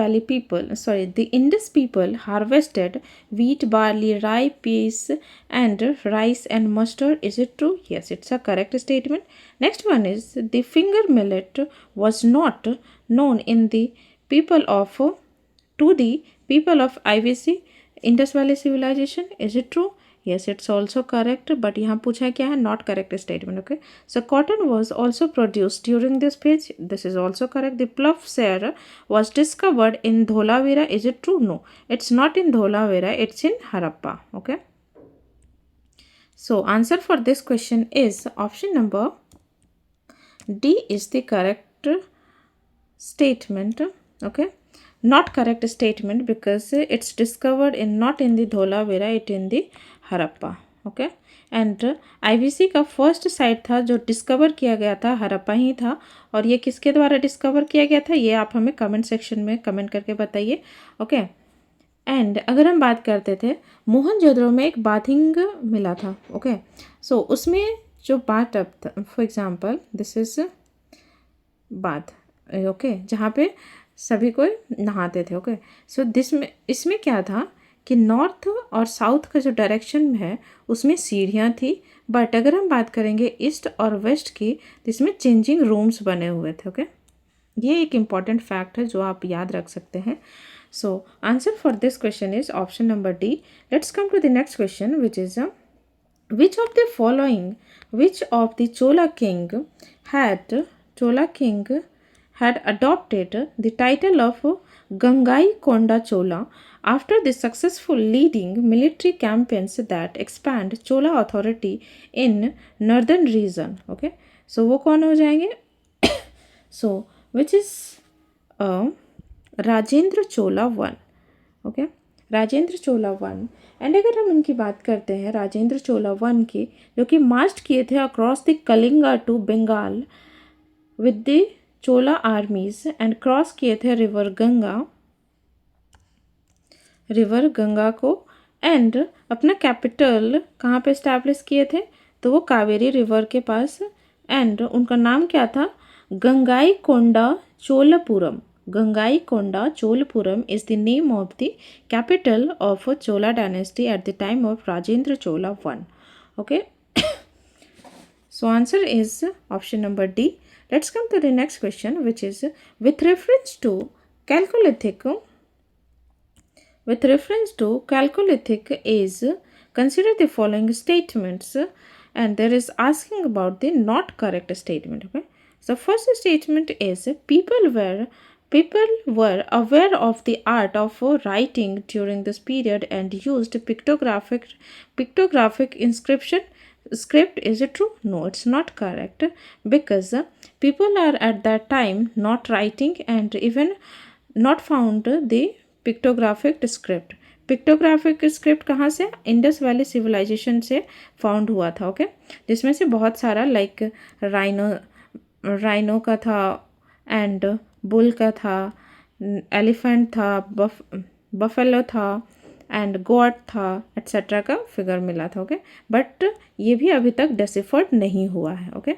people harvested wheat, barley, rye, peas, and rice and mustard. Is it true? Yes, it's a correct statement. Next one is the finger millet was not known in the people of to the people of IVC Indus Valley civilization. Is it true? Yes, it's also correct, but यहाँ पूछा क्या है? Not correct statement. Okay, so cotton was also produced during this phase. This is also correct. The ploughshare was discovered in Dholavira. Is it true? No, it's not in Dholavira. It's in Harappa. Okay, so answer for this question is option number D is the correct statement. Okay, not correct statement because it's discovered in not in the Dholavira, it in the Harappa. Okay, and IVC का first sight था जो discover किया गया था हरप्पा ही था. और ये किसके द्वारा डिस्कवर किया गया था ये आप हमें कमेंट सेक्शन में कमेंट करके बताइए. ओके, एंड अगर हम बात करते थे मोहनजोदड़ो में एक बाथिंग मिला था. ओके, सो उसमें जो बाथ टब था, for example this is bath. Okay, जहाँ पे सभी कोई नहाते थे. ओके, सो इसमें क्या था कि नॉर्थ और साउथ का जो डायरेक्शन है उसमें सीढ़ियाँ थी, बट अगर हम बात करेंगे ईस्ट और वेस्ट की तो इसमें चेंजिंग रूम्स बने हुए थे. ओके, ये एक इम्पॉर्टेंट फैक्ट है जो आप याद रख सकते हैं. So answer for this question is option number D. Let's come to the next question, which is which of the following which of the Chola king had adopted the title of Gangaikonda Chola after the successful leading military campaigns that expand Chola authority in northern region. Okay, so वो कौन हो जाएंगे? So which is Rajendra Chola one. Okay, Rajendra Chola one. And अगर हम इनकी बात करते हैं राजेंद्र चोला वन की, जो कि मार्च किए थे across the Kalinga to Bengal with the Chola armies and cross किए थे रिवर गंगा को, एंड अपना कैपिटल कहाँ पे इस्टेब्लिश किए थे? तो वो कावेरी रिवर के पास. एंड उनका नाम क्या था? Gangaikonda Cholapuram. Gangaikonda Cholapuram is the name of the capital of Chola dynasty at the time of Rajendra Chola one. Okay, So answer is option number D. Let's come to the next question, which is with reference to Chalcolithic. With reference to Chalcolithic age, consider the following statements, and there is asking about the not correct statement. Okay, so first statement is people were aware of the art of writing during this period and used pictographic inscription script. Is it true? No, it's not correct, because people are at that time not writing and even not found the pictographic script. Pictographic script कहाँ से? Indus valley civilisation से found हुआ था. Okay, जिसमें से बहुत सारा like rhino का था एंड बुल का था, एलिफेंट था, बफेलो था एंड गोट था एट्सेट्रा का फिगर मिला था. ओके, बट ये भी अभी तक डेसिफर्ड नहीं हुआ है. Okay,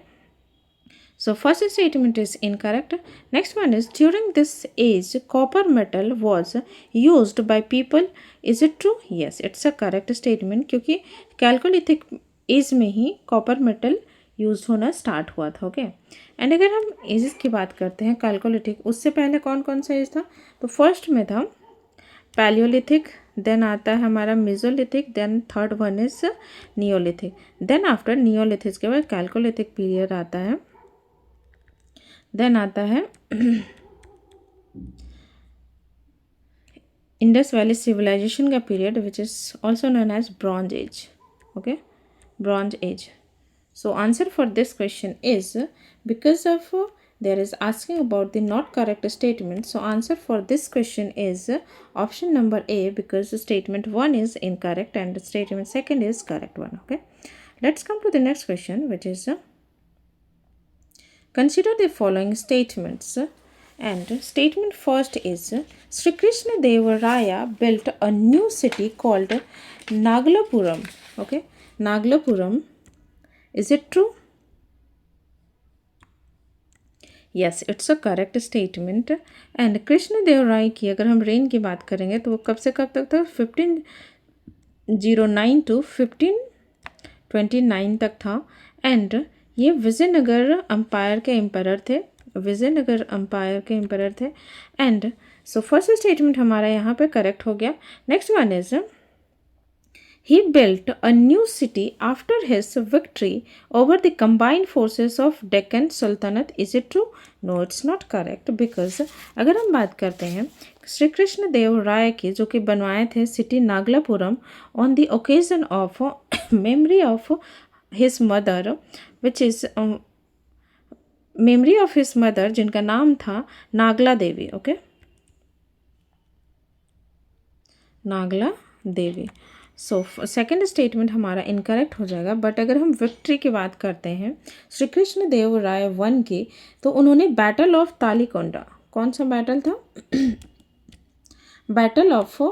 so first statement is incorrect. Next one is during this age copper metal was used by people. Is it true? Yes, it's a correct statement, क्योंकि कैल्कोलिथिक एज में ही copper metal use होना start हुआ था. Okay, and अगर हम edges की बात करते हैं कैल्कोलिथिक, उससे पहले कौन कौन सा एज था? तो फर्स्ट में था पैलियोलिथिक, देन आता है हमारा mesolithic, then third one is neolithic, then after neolithic के बाद कैल्कोलिथिक पीरियड आता है, देन आता है इंडस वैली सिविलाइजेशन का period which is also known as bronze age. Okay, bronze age. So answer for this question is because of there is asking about the not correct statement. So answer for this question is option number A, because statement 1 is incorrect and statement 2 is correct one. Okay, let's come to the next question, which is consider the following statements, and statement first is Sri Krishna Deva Raya built a new city called Nagalapuram. Okay, Nagalapuram. Is it true? Yes, it's a correct statement. And Krishnadeva Raya की अगर हम rain की बात करेंगे तो वो कब से कब तक था? 1509 टू 1529 तक था. एंड ये विजयनगर अम्पायर के एम्पायर थे, विजयनगर अम्पायर के एम्पायर थे. एंड सो फर्स्ट स्टेटमेंट हमारा यहाँ पे करेक्ट हो गया. Next one is he built a new city after his victory over the combined forces of Deccan Sultanate. Is it true? No, it's not correct, because अगर हम बात करते हैं श्री कृष्ण देव राय की, जो कि बनवाए थे city Nagalapuram on the occasion of memory of his mother, which is memory of his mother, जिनका नाम था Nagala Devi. Okay, Nagala Devi. So second statement हमारा इनकरेक्ट हो जाएगा. बट अगर हम विक्ट्री की बात करते हैं श्री कृष्ण देव राय 1 की, तो उन्होंने बैटल ऑफ तालीकोंडा, कौन सा बैटल था? बैटल ऑफ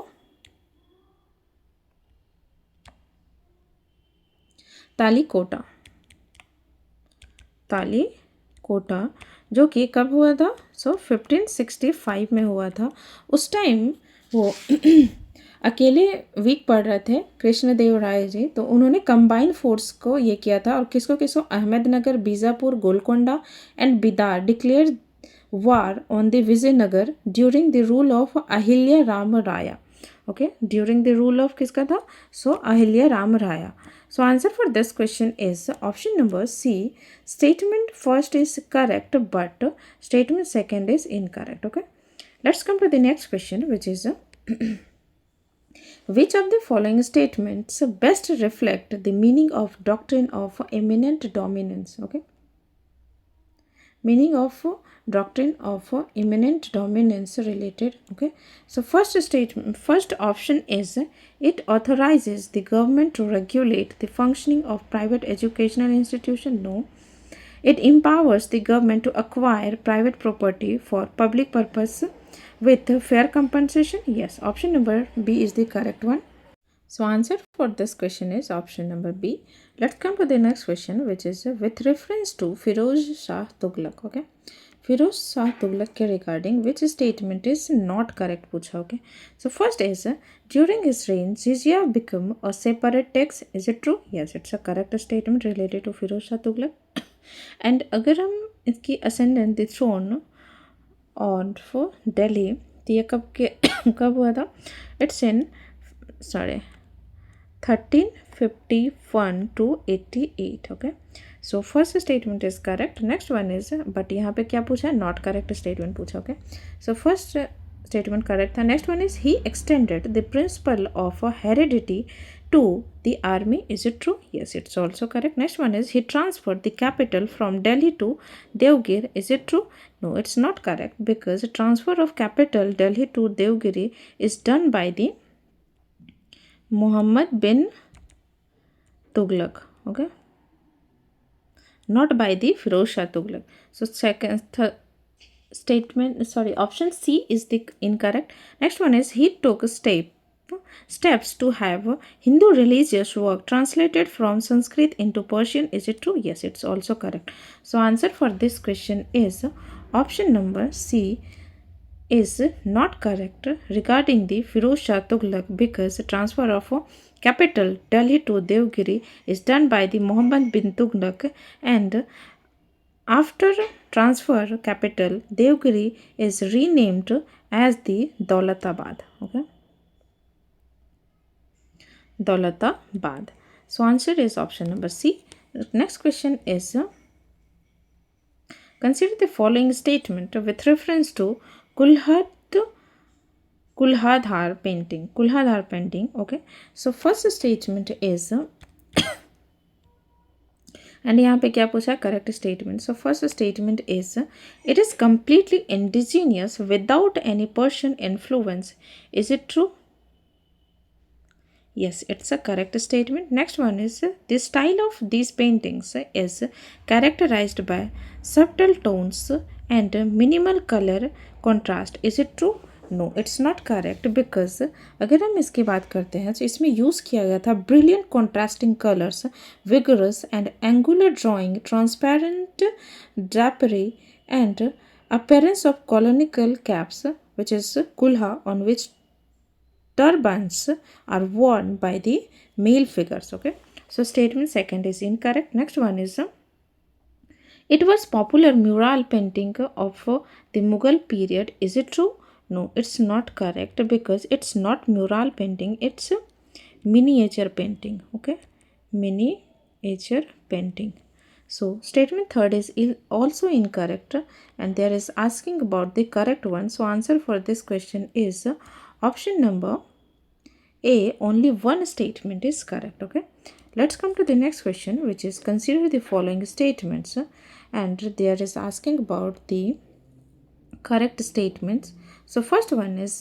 तालीकोटा, तालीकोटा, जो कि कब हुआ था? सो 1565 में हुआ था. उस टाइम वो अकेले वीक पड़ रहे थे कृष्णदेव राय जी, तो उन्होंने कंबाइंड फोर्स को ये किया था. और किसको किसको? Ahmadnagar, Bijapur, Golconda and Bidar declare war on the Vijayanagar during the rule of Ahilya Ram Raya. Okay, during the rule of किसका था? So Ahilya Ram Raya. So answer for this question is option number C. Statement first is correct but statement second is incorrect. Okay, let's come to the next question, which is which of the following statements best reflect the meaning of doctrine of eminent dominance? Okay, meaning of doctrine of eminent dominance related. Okay, so first statement, first option is it authorizes the government to regulate the functioning of private educational institution. No. It empowers the government to acquire private property for public purpose with fair compensation. Yes, option number B is the correct one. So answer for this question is option number B. Let's come to the next question, which is with reference to Firoz Shah Tughlaq. Okay, Firoz Shah Tughlaq के regarding which statement is not correct पूछा. Okay, so first is during his reign jizya become a separate tax. Is it true? Yes, it's a correct statement related to Firoz Shah Tughlaq. And अगर हम इसकी ascendant the throne on for Delhi तो ये कब के कब हुआ था? It's in sorry 1351 to 88. Okay, so first statement is correct. Next one is, but यहाँ पे क्या पूछा है? नॉट करेक्ट स्टेटमेंट पूछा. Okay, so first statement correct था. Next one is he extended the principle of heredity to the army. Is it true? Yes, it's also correct. Next one is he transferred the capital from Delhi to Devgir. Is it true? No, it's not correct because transfer of capital Delhi to Devgiri is done by the Muhammad bin Tughlaq. Okay, not by the Firoz Shah Tughlaq. So statement, sorry, option C is the incorrect. Next one is he took steps to have Hindu religious work translated from Sanskrit into Persian. Is it true? Yes, it's also correct. So answer for this question is option number C is not correct regarding the Firoz Shah Tughlaq because transfer of capital Delhi to Devgiri is done by the Muhammad bin Tughlaq, and after transfer capital Devgiri is renamed as the Daulatabad. Okay, Daulatabad. So answer is option number C. Next question is consider the following statement with reference to Kulhadhar painting. Okay, so first statement is and यहाँ पे क्या पूछा? Correct statement. So first statement is it is completely indigenous without any Persian influence. Is it true? Yes, it's a correct statement. Next one is the style of these paintings is characterized by subtle tones and minimal color contrast. Is it true? No, it's not correct because अगर हम इसकी बात करते हैं तो इसमें use किया गया था brilliant contrasting colors, vigorous and angular drawing, transparent drapery and appearance of colonial caps, which is kulha, on which turbans are worn by the male figures. Okay, so statement second is incorrect. Next one is it was popular mural painting of the Mughal period. Is it true? No, it's not correct because it's not mural painting, it's miniature painting. Okay, miniature painting. So statement third is also incorrect, and there is asking about the correct one. So answer for this question is option number A. Only one statement is correct. Okay, let's come to the next question, which is consider the following statements, and there is asking about the correct statements. So first one is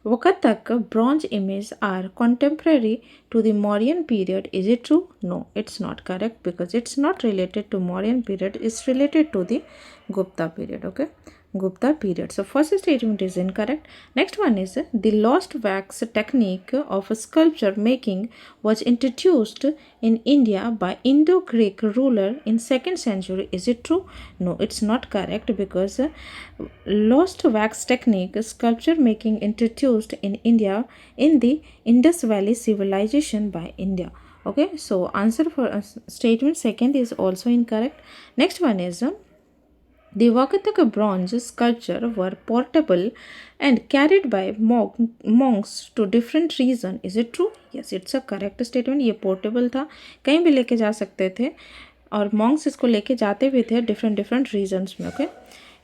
Vakatak bronze images are contemporary to the Mauryan period. Is it true? No, it's not correct because it's not related to Mauryan period. It's related to the Gupta period. Okay, Gupta period. So first statement is incorrect. Next one is the lost wax technique of sculpture making was introduced in India by Indo-Greek ruler in 2nd century. Is it true? No, it's not correct because lost wax technique sculpture making introduced in India in the Indus Valley civilization by India. Okay, so answer for statement second is also incorrect. Next one is the Vakataka bronze sculpture were portable and carried by monks to different regions. Is it true? Yes, it's a correct statement. ये portable था, कहीं भी लेके जा सकते थे और monks इसको लेके जाते भी थे different regions में. Okay,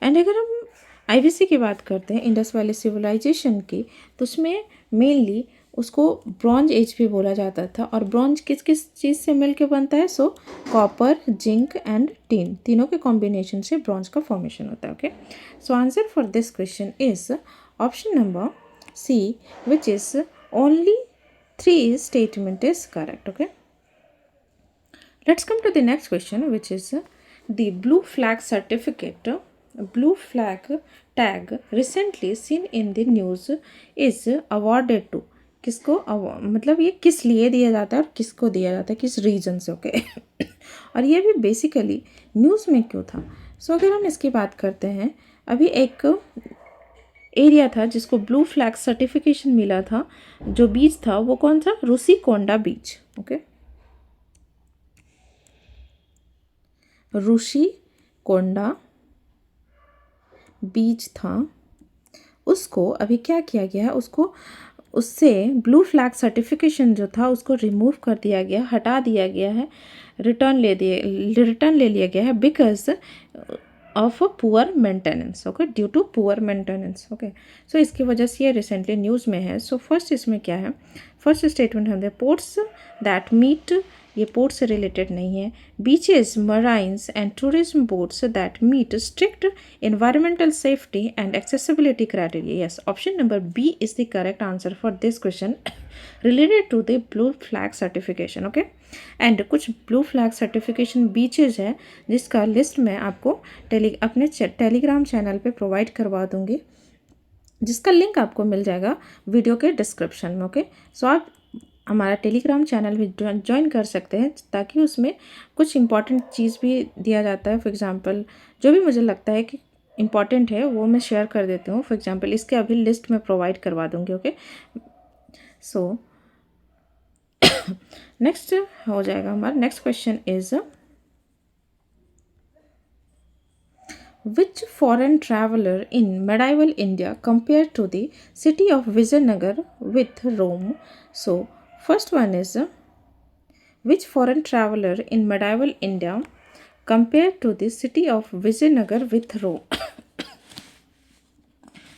and अगर हम IVC की बात करते हैं इंडस वैली सिविलाइजेशन की, तो उसमें मेनली उसको ब्रॉन्ज एज भी बोला जाता था. और ब्रॉन्ज किस किस चीज़ से मिलके बनता है? So copper, zinc and tin, तीनों के कॉम्बिनेशन से ब्रॉन्ज का फॉर्मेशन होता है. Okay, so answer for this question is option number C, which is only 3 statement is correct. Okay, let's come to the next question, which is the blue flag certificate, blue flag tag recently seen in the news is awarded to. किसको मतलब ये किस लिए दिया जाता है और किसको दिया जाता है, किस रीजन से? ओके, और ये भी बेसिकली न्यूज़ में क्यों था? सो अगर हम इसकी बात करते हैं, अभी एक एरिया था जिसको ब्लू फ्लैग सर्टिफिकेशन मिला था, जो बीच था वो कौन सा? रुषिकोंडा बीच। ओके, रुषिकोंडा बीच था, उसको अभी क्या किया गया है, उसको उससे ब्लू फ्लैग सर्टिफिकेशन जो था उसको रिमूव कर दिया गया, हटा दिया गया है, रिटर्न ले लिया गया है because of a poor maintenance. Okay, due to poor maintenance. Okay, so इसकी वजह से ये रिसेंटली न्यूज़ में है। सो फर्स्ट इसमें क्या है, फर्स्ट स्टेटमेंट हम पोर्ट्स दैट मीट, ये पोर्ट से रिलेटेड नहीं है। Beaches, marinas and tourism boats that meet strict environmental safety and accessibility criteria. Yes, option number B is the correct answer for this question related to the blue flag certification. Okay, and कुछ blue flag certification beaches है जिसका list मैं आपको अपने Telegram channel पे provide करवा दूंगी, जिसका लिंक आपको मिल जाएगा वीडियो के डिस्क्रिप्शन में। ओके, सो आप हमारा टेलीग्राम चैनल भी ज्वाइन कर सकते हैं, ताकि उसमें कुछ इंपॉर्टेंट चीज़ भी दिया जाता है। फॉर एग्जांपल जो भी मुझे लगता है कि इम्पॉर्टेंट है वो मैं शेयर कर देती हूँ। फॉर एग्जांपल इसके अभी लिस्ट में प्रोवाइड करवा दूँगी। ओके, सो नेक्स्ट हो जाएगा हमारा next question is which foreign traveler in medieval India compared to the city of Vijayanagar with Rome? So first one is which foreign traveler in medieval India compared to the city of Vijayanagar with Rome?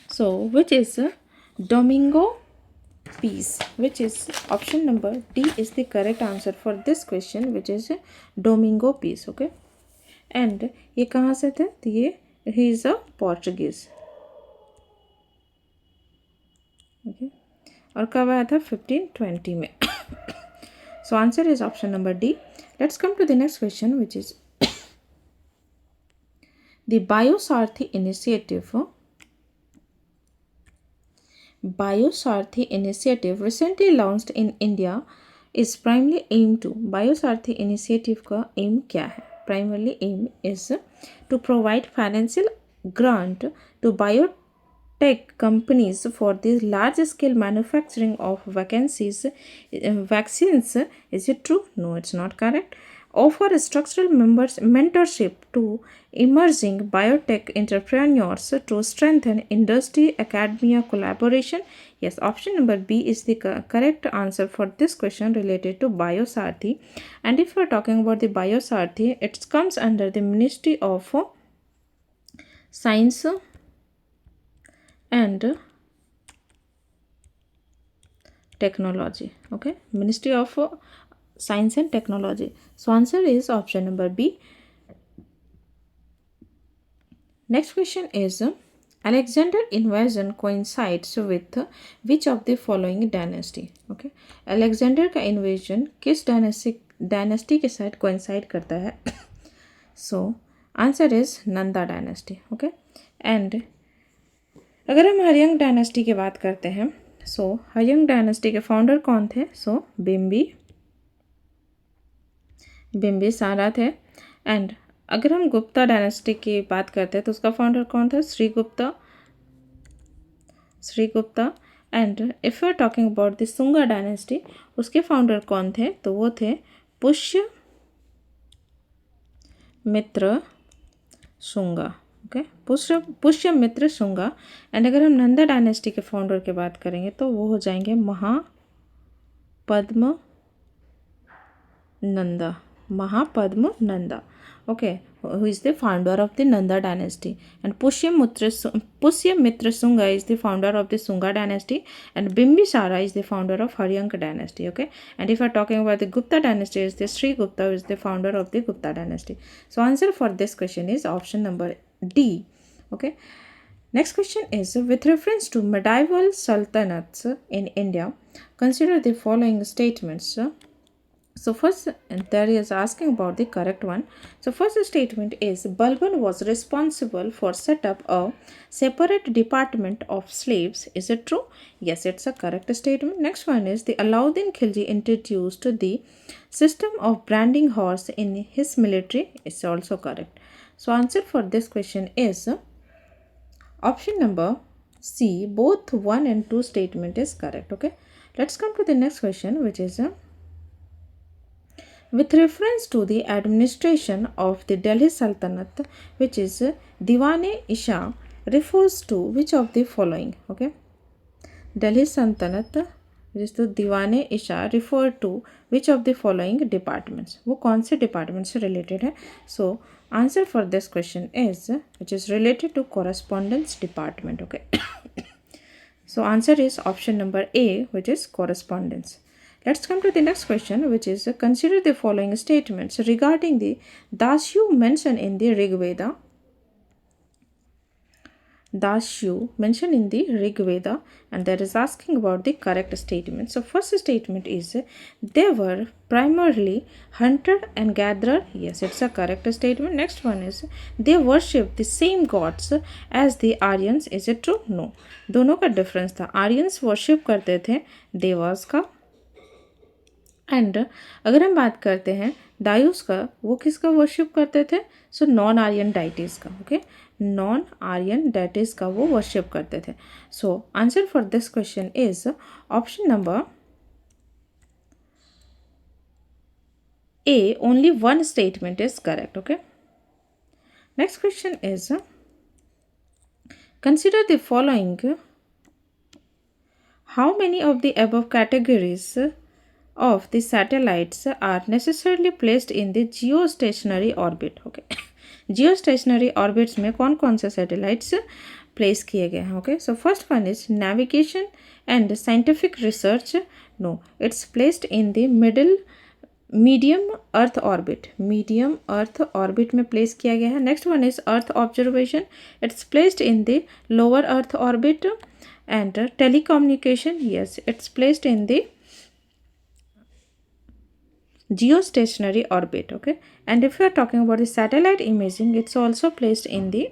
So which is Domingo Peace, which is option number D is the correct answer for this question, which is Domingo Peace. Okay, and ये कहाँ से थे? तो ये he is a Portuguese. Okay, और कब आया था? 1520 में। So answer is option number D. Let's come to the next question, which is the BioSaarthi initiative. BioSaarthi initiative recently launched in India is primarily aim to, BioSaarthi initiative का aim क्या है? Primarily aim is to provide financial grant to biotech companies for the large scale manufacturing of vaccines. Is it true? No, it's not correct. Offer structural mentorship to emerging biotech entrepreneurs to strengthen industry academia collaboration. Yes, option number B is the correct answer for this question related to Biosarthi. And if we are talking about the Biosarthi, it comes under the Ministry of Science and Technology. Okay, Ministry of Science and Technology. So answer is option number B. Next question is Alexander invasion coincides with which of the following dynasty? Okay, Alexander का invasion किस dynasty के साथ coincide करता है? So answer is Nanda dynasty. Okay, and अगर हम हरियंग dynasty की बात करते हैं, सो हरियंग डायनेस्टी के फाउंडर कौन थे? सो बिम्बिसारा थे। एंड अगर हम गुप्ता डायनेस्टी की बात करते हैं तो उसका फाउंडर कौन था? Srigupta. And if you are talking about the Sunga dynasty, उसके फाउंडर कौन थे? तो वो थे पुष्यमित्र शुंगा। ओके, पुष्यमित्र शुंगा। एंड अगर हम नंदा डायनेस्टी के फाउंडर की बात करेंगे तो वो हो जाएंगे Mahapadma Nanda. Okay, who is the founder of the Nanda dynasty? And Pushyamitra Sunga is the founder of the Sunga dynasty, and Bimbisara is the founder of Haryanka dynasty. Okay, and if we are talking about the Gupta dynasty, is the Sri Gupta is the founder of the Gupta dynasty. So answer for this question is option number D. Okay, next question is with reference to medieval sultanates in India, consider the following statements. So first, there is asking about the correct one. So first statement is Balban was responsible for set up a separate department of slaves. Is it true? Yes, it's a correct statement. Next one is the Alauddin Khilji introduced the system of branding horse in his military. It's also correct. So answer for this question is option number C. Both 1 and 2 statement is correct. Okay. Let's come to the next question, which is with reference to the administration of the Delhi Sultanate, which is Diwan-e-Isha, refers to which of the following? Okay, Delhi Sultanate, which is the Diwan-e-Isha, refer to which of the following departments? वो कौन से department से related है? So answer for this question is which is related to correspondence department. Okay. So answer is option number A, which is correspondence. Let's come to the next question, which is consider the following statements regarding the Dasyu mentioned in the Rig Veda. Dasyu mentioned in the Rig Veda, and that is asking about the correct statement. So first statement is they were primarily hunter and gatherer. Yes, it's a correct statement. Next one is they worship the same gods as the Aryans. Is it true? No. दोनों का difference था. Aryans worship करते थे देवास का, and अगर हम बात करते हैं दायूस का, वो किसका वर्शिप करते थे? सो नॉन आर्यन डाइटीज़ का. ओके, नॉन आर्यन डाइटीज़ का वो वर्शिप करते थे. सो answer for this question is option number A. Only one statement is correct. Okay, next question is consider the following. How many of the above categories of the satellites are necessarily placed in the geostationary orbit? Okay. geostationary orbits में कौन कौन से satellites place किए गए हैं? Okay, so first one is navigation and scientific research. No, it's placed in the medium earth orbit. medium earth orbit में place किया गया है. Next one is earth observation. It's placed in the lower earth orbit. And telecommunication, yes, it's placed in the geostationary orbit. Okay, and if you are talking about the satellite imaging, it's also placed in the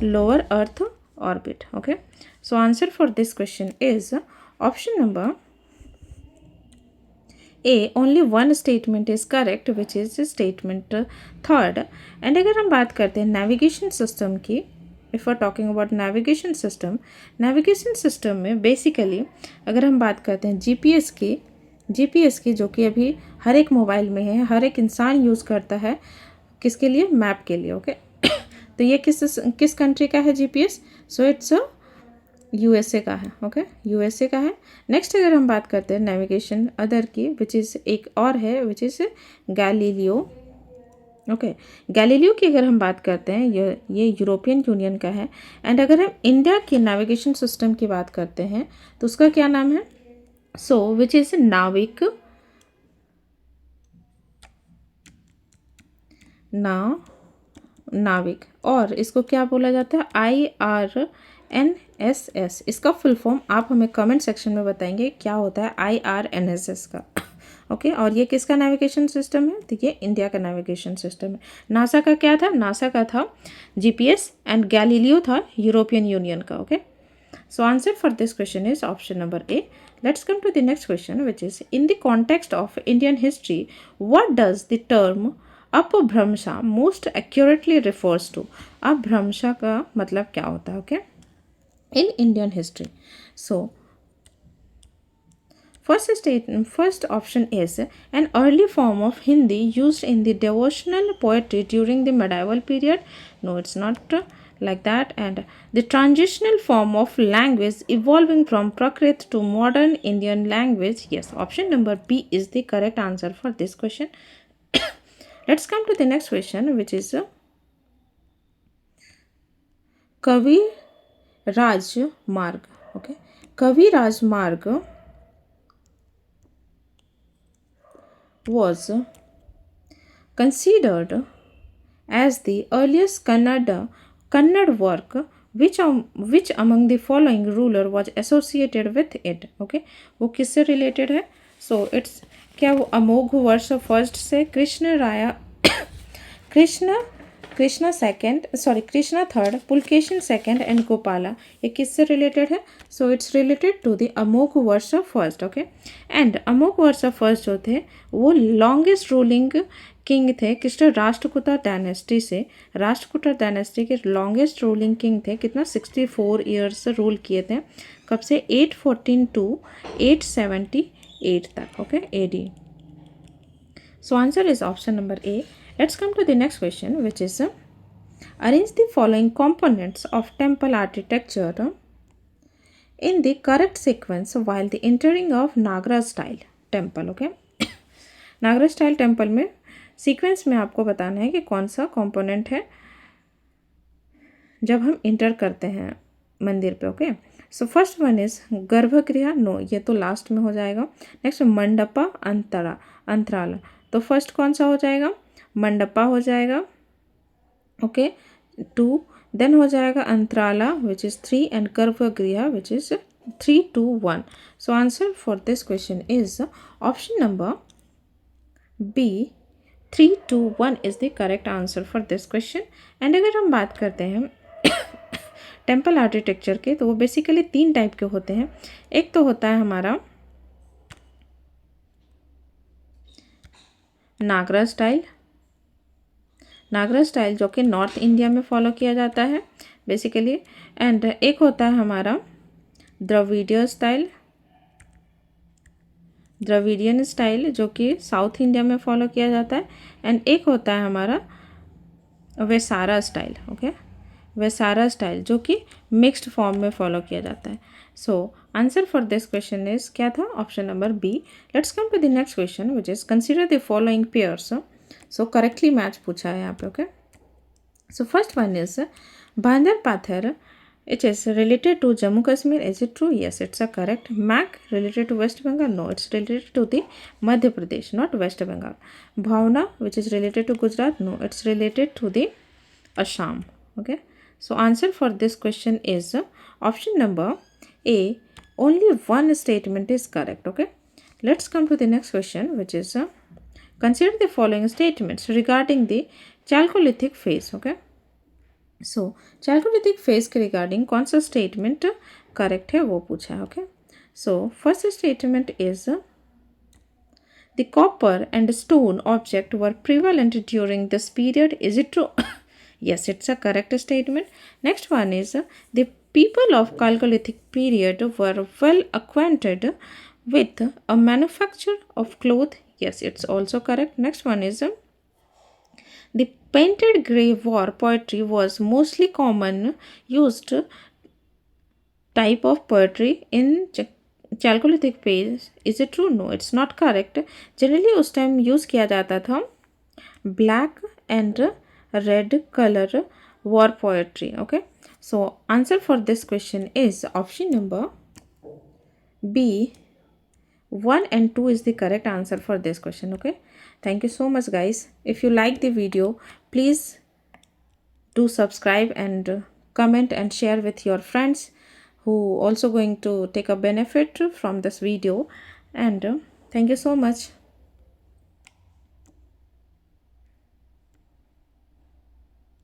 lower earth orbit. Okay, so answer for this question is option number A. Only one statement is correct, which is statement third. And अगर हम बात करते हैं navigation system की, if we are talking about navigation system में basically अगर हम बात करते हैं GPS की जो कि अभी हर एक मोबाइल में है, हर एक इंसान यूज़ करता है, किसके लिए? मैप के लिए. ओके, तो ये किस कंट्री का है GPS? सो इट्स USA का है. ओके, USA का है. नेक्स्ट अगर हम बात करते हैं नेविगेशन अदर की, विच इज़ एक और है, which is Galileo. Okay, Galileo की अगर हम बात करते हैं, ये यूरोपियन यूनियन का है. एंड अगर हम इंडिया के नेविगेशन सिस्टम की बात करते हैं तो उसका क्या नाम है? सो विच इज़ नाविक, और इसको क्या बोला जाता है? IRNSS. इसका फुल फॉर्म आप हमें कमेंट सेक्शन में बताएंगे क्या होता है IRNSS का. ओके, और ये किसका नेविगेशन सिस्टम है? तो ये इंडिया का नेविगेशन सिस्टम है. नासा का क्या था? नासा का था GPS, एंड गैलीलियो था यूरोपियन यूनियन का. Okay, so answer for this question is option number A. Let's come to the next question, which is in the context of Indian history, what does the term अपभ्रंशा most accurately refers to? अपभ्रंशा का मतलब क्या होता है? Okay, in Indian history. So first option is an early form of Hindi used in the devotional poetry during the medieval period. No, it's not like that. And the transitional form of language evolving from Prakrit to modern Indian language. Yes, option number B is the correct answer for this question. Let's come to the next question, which is Kavi Raj Marg. Okay, Kavi Raj Marg was considered as the earliest Kannada work. Which among the following ruler was associated with it? Okay, वो किससे related है? So it's क्या वो अमोघ Varsha first से Krishna Raya Krishna Krishna second sorry Krishna third, Pulakeshin second and Gopala, ये किससे related है? So it's related to the Amogha Varsha first. Okay, and Amogh Varsha first जो थे वो लॉन्गेस्ट रूलिंग किंग थे किस राष्ट्रकूटा डायनेस्टी से। राष्ट्रकूटा डायनेस्टी के लॉन्गेस्ट रूलिंग किंग थे, कितना 64 ईयर्स रूल किए थे। कब से? 814 टू 878 तक। Okay, AD. So answer is option number A. Let's come to the next question, which is arrange the following components of temple architecture in the correct sequence while the entering of Nagara style temple. Okay, Nagara style temple में sequence में आपको बताना है कि कौन सा component है जब हम इंटर करते हैं मंदिर पे। Okay, so first one is गर्भगृह, नो ये तो लास्ट में हो जाएगा। नेक्स्ट मंडपा अंतराला, तो फर्स्ट कौन सा हो जाएगा? मंडपा हो जाएगा। ओके, 2, देन हो जाएगा अंतराला विच इज़ 3 एंड गर्भगृह which is 3, 2, 1। So answer for this question is option number B, 3, 2, 1 is the correct answer for this question. And अगर हम बात करते हैं टेम्पल आर्किटेक्चर के, तो वो बेसिकली 3 टाइप के होते हैं। एक तो होता है हमारा नागरा स्टाइल, नागरा स्टाइल जो कि नॉर्थ इंडिया में फॉलो किया जाता है बेसिकली। एंड एक होता है हमारा द्रविडियन स्टाइल, द्रविडियन स्टाइल जो कि साउथ इंडिया में फॉलो किया जाता है। एंड एक होता है हमारा Vesara style. Okay, Vesara style जो कि मिक्स्ड फॉर्म में फॉलो किया जाता है। So answer for this question is क्या था? Option number B. Let's come to the next question which is consider the following pairs. So correctly match पूछा है यहाँ पे। Okay, so first one is Bhandar Pathar, it is related to Jammu Kashmir. Is it true? Yes, it's a correct. Mac related to West Bengal? No, it's related to the Madhya Pradesh, not West Bengal. Bhavna, which is related to Gujarat? No, it's related to the Assam. Okay, so answer for this question is option number A. Only one statement is correct. Okay, let's come to the next question, which is consider the following statements regarding the Chalcolithic phase. Okay, so Chalcolithic phase के regarding कौन सा statement correct है वो पूछा है। Okay, so first statement is the copper and stone object were prevalent during this period. Is it true? yes, it's a correct statement. Next one is the people of Chalcolithic period were well acquainted with a manufacture of cloth. Yes, it's also correct. Next one is the painted grave war poetry was mostly common used type of poetry in Chalcolithic phase. Is it true? No, it's not correct. Generally उस time use किया जाता था black and red color war poetry. Okay, so answer for this question is option number B. 1 and 2 is the correct answer for this question. Okay, thank you so much guys. If you like the video, please do subscribe and comment and share with your friends who also going to take a benefit from this video. And thank you so much.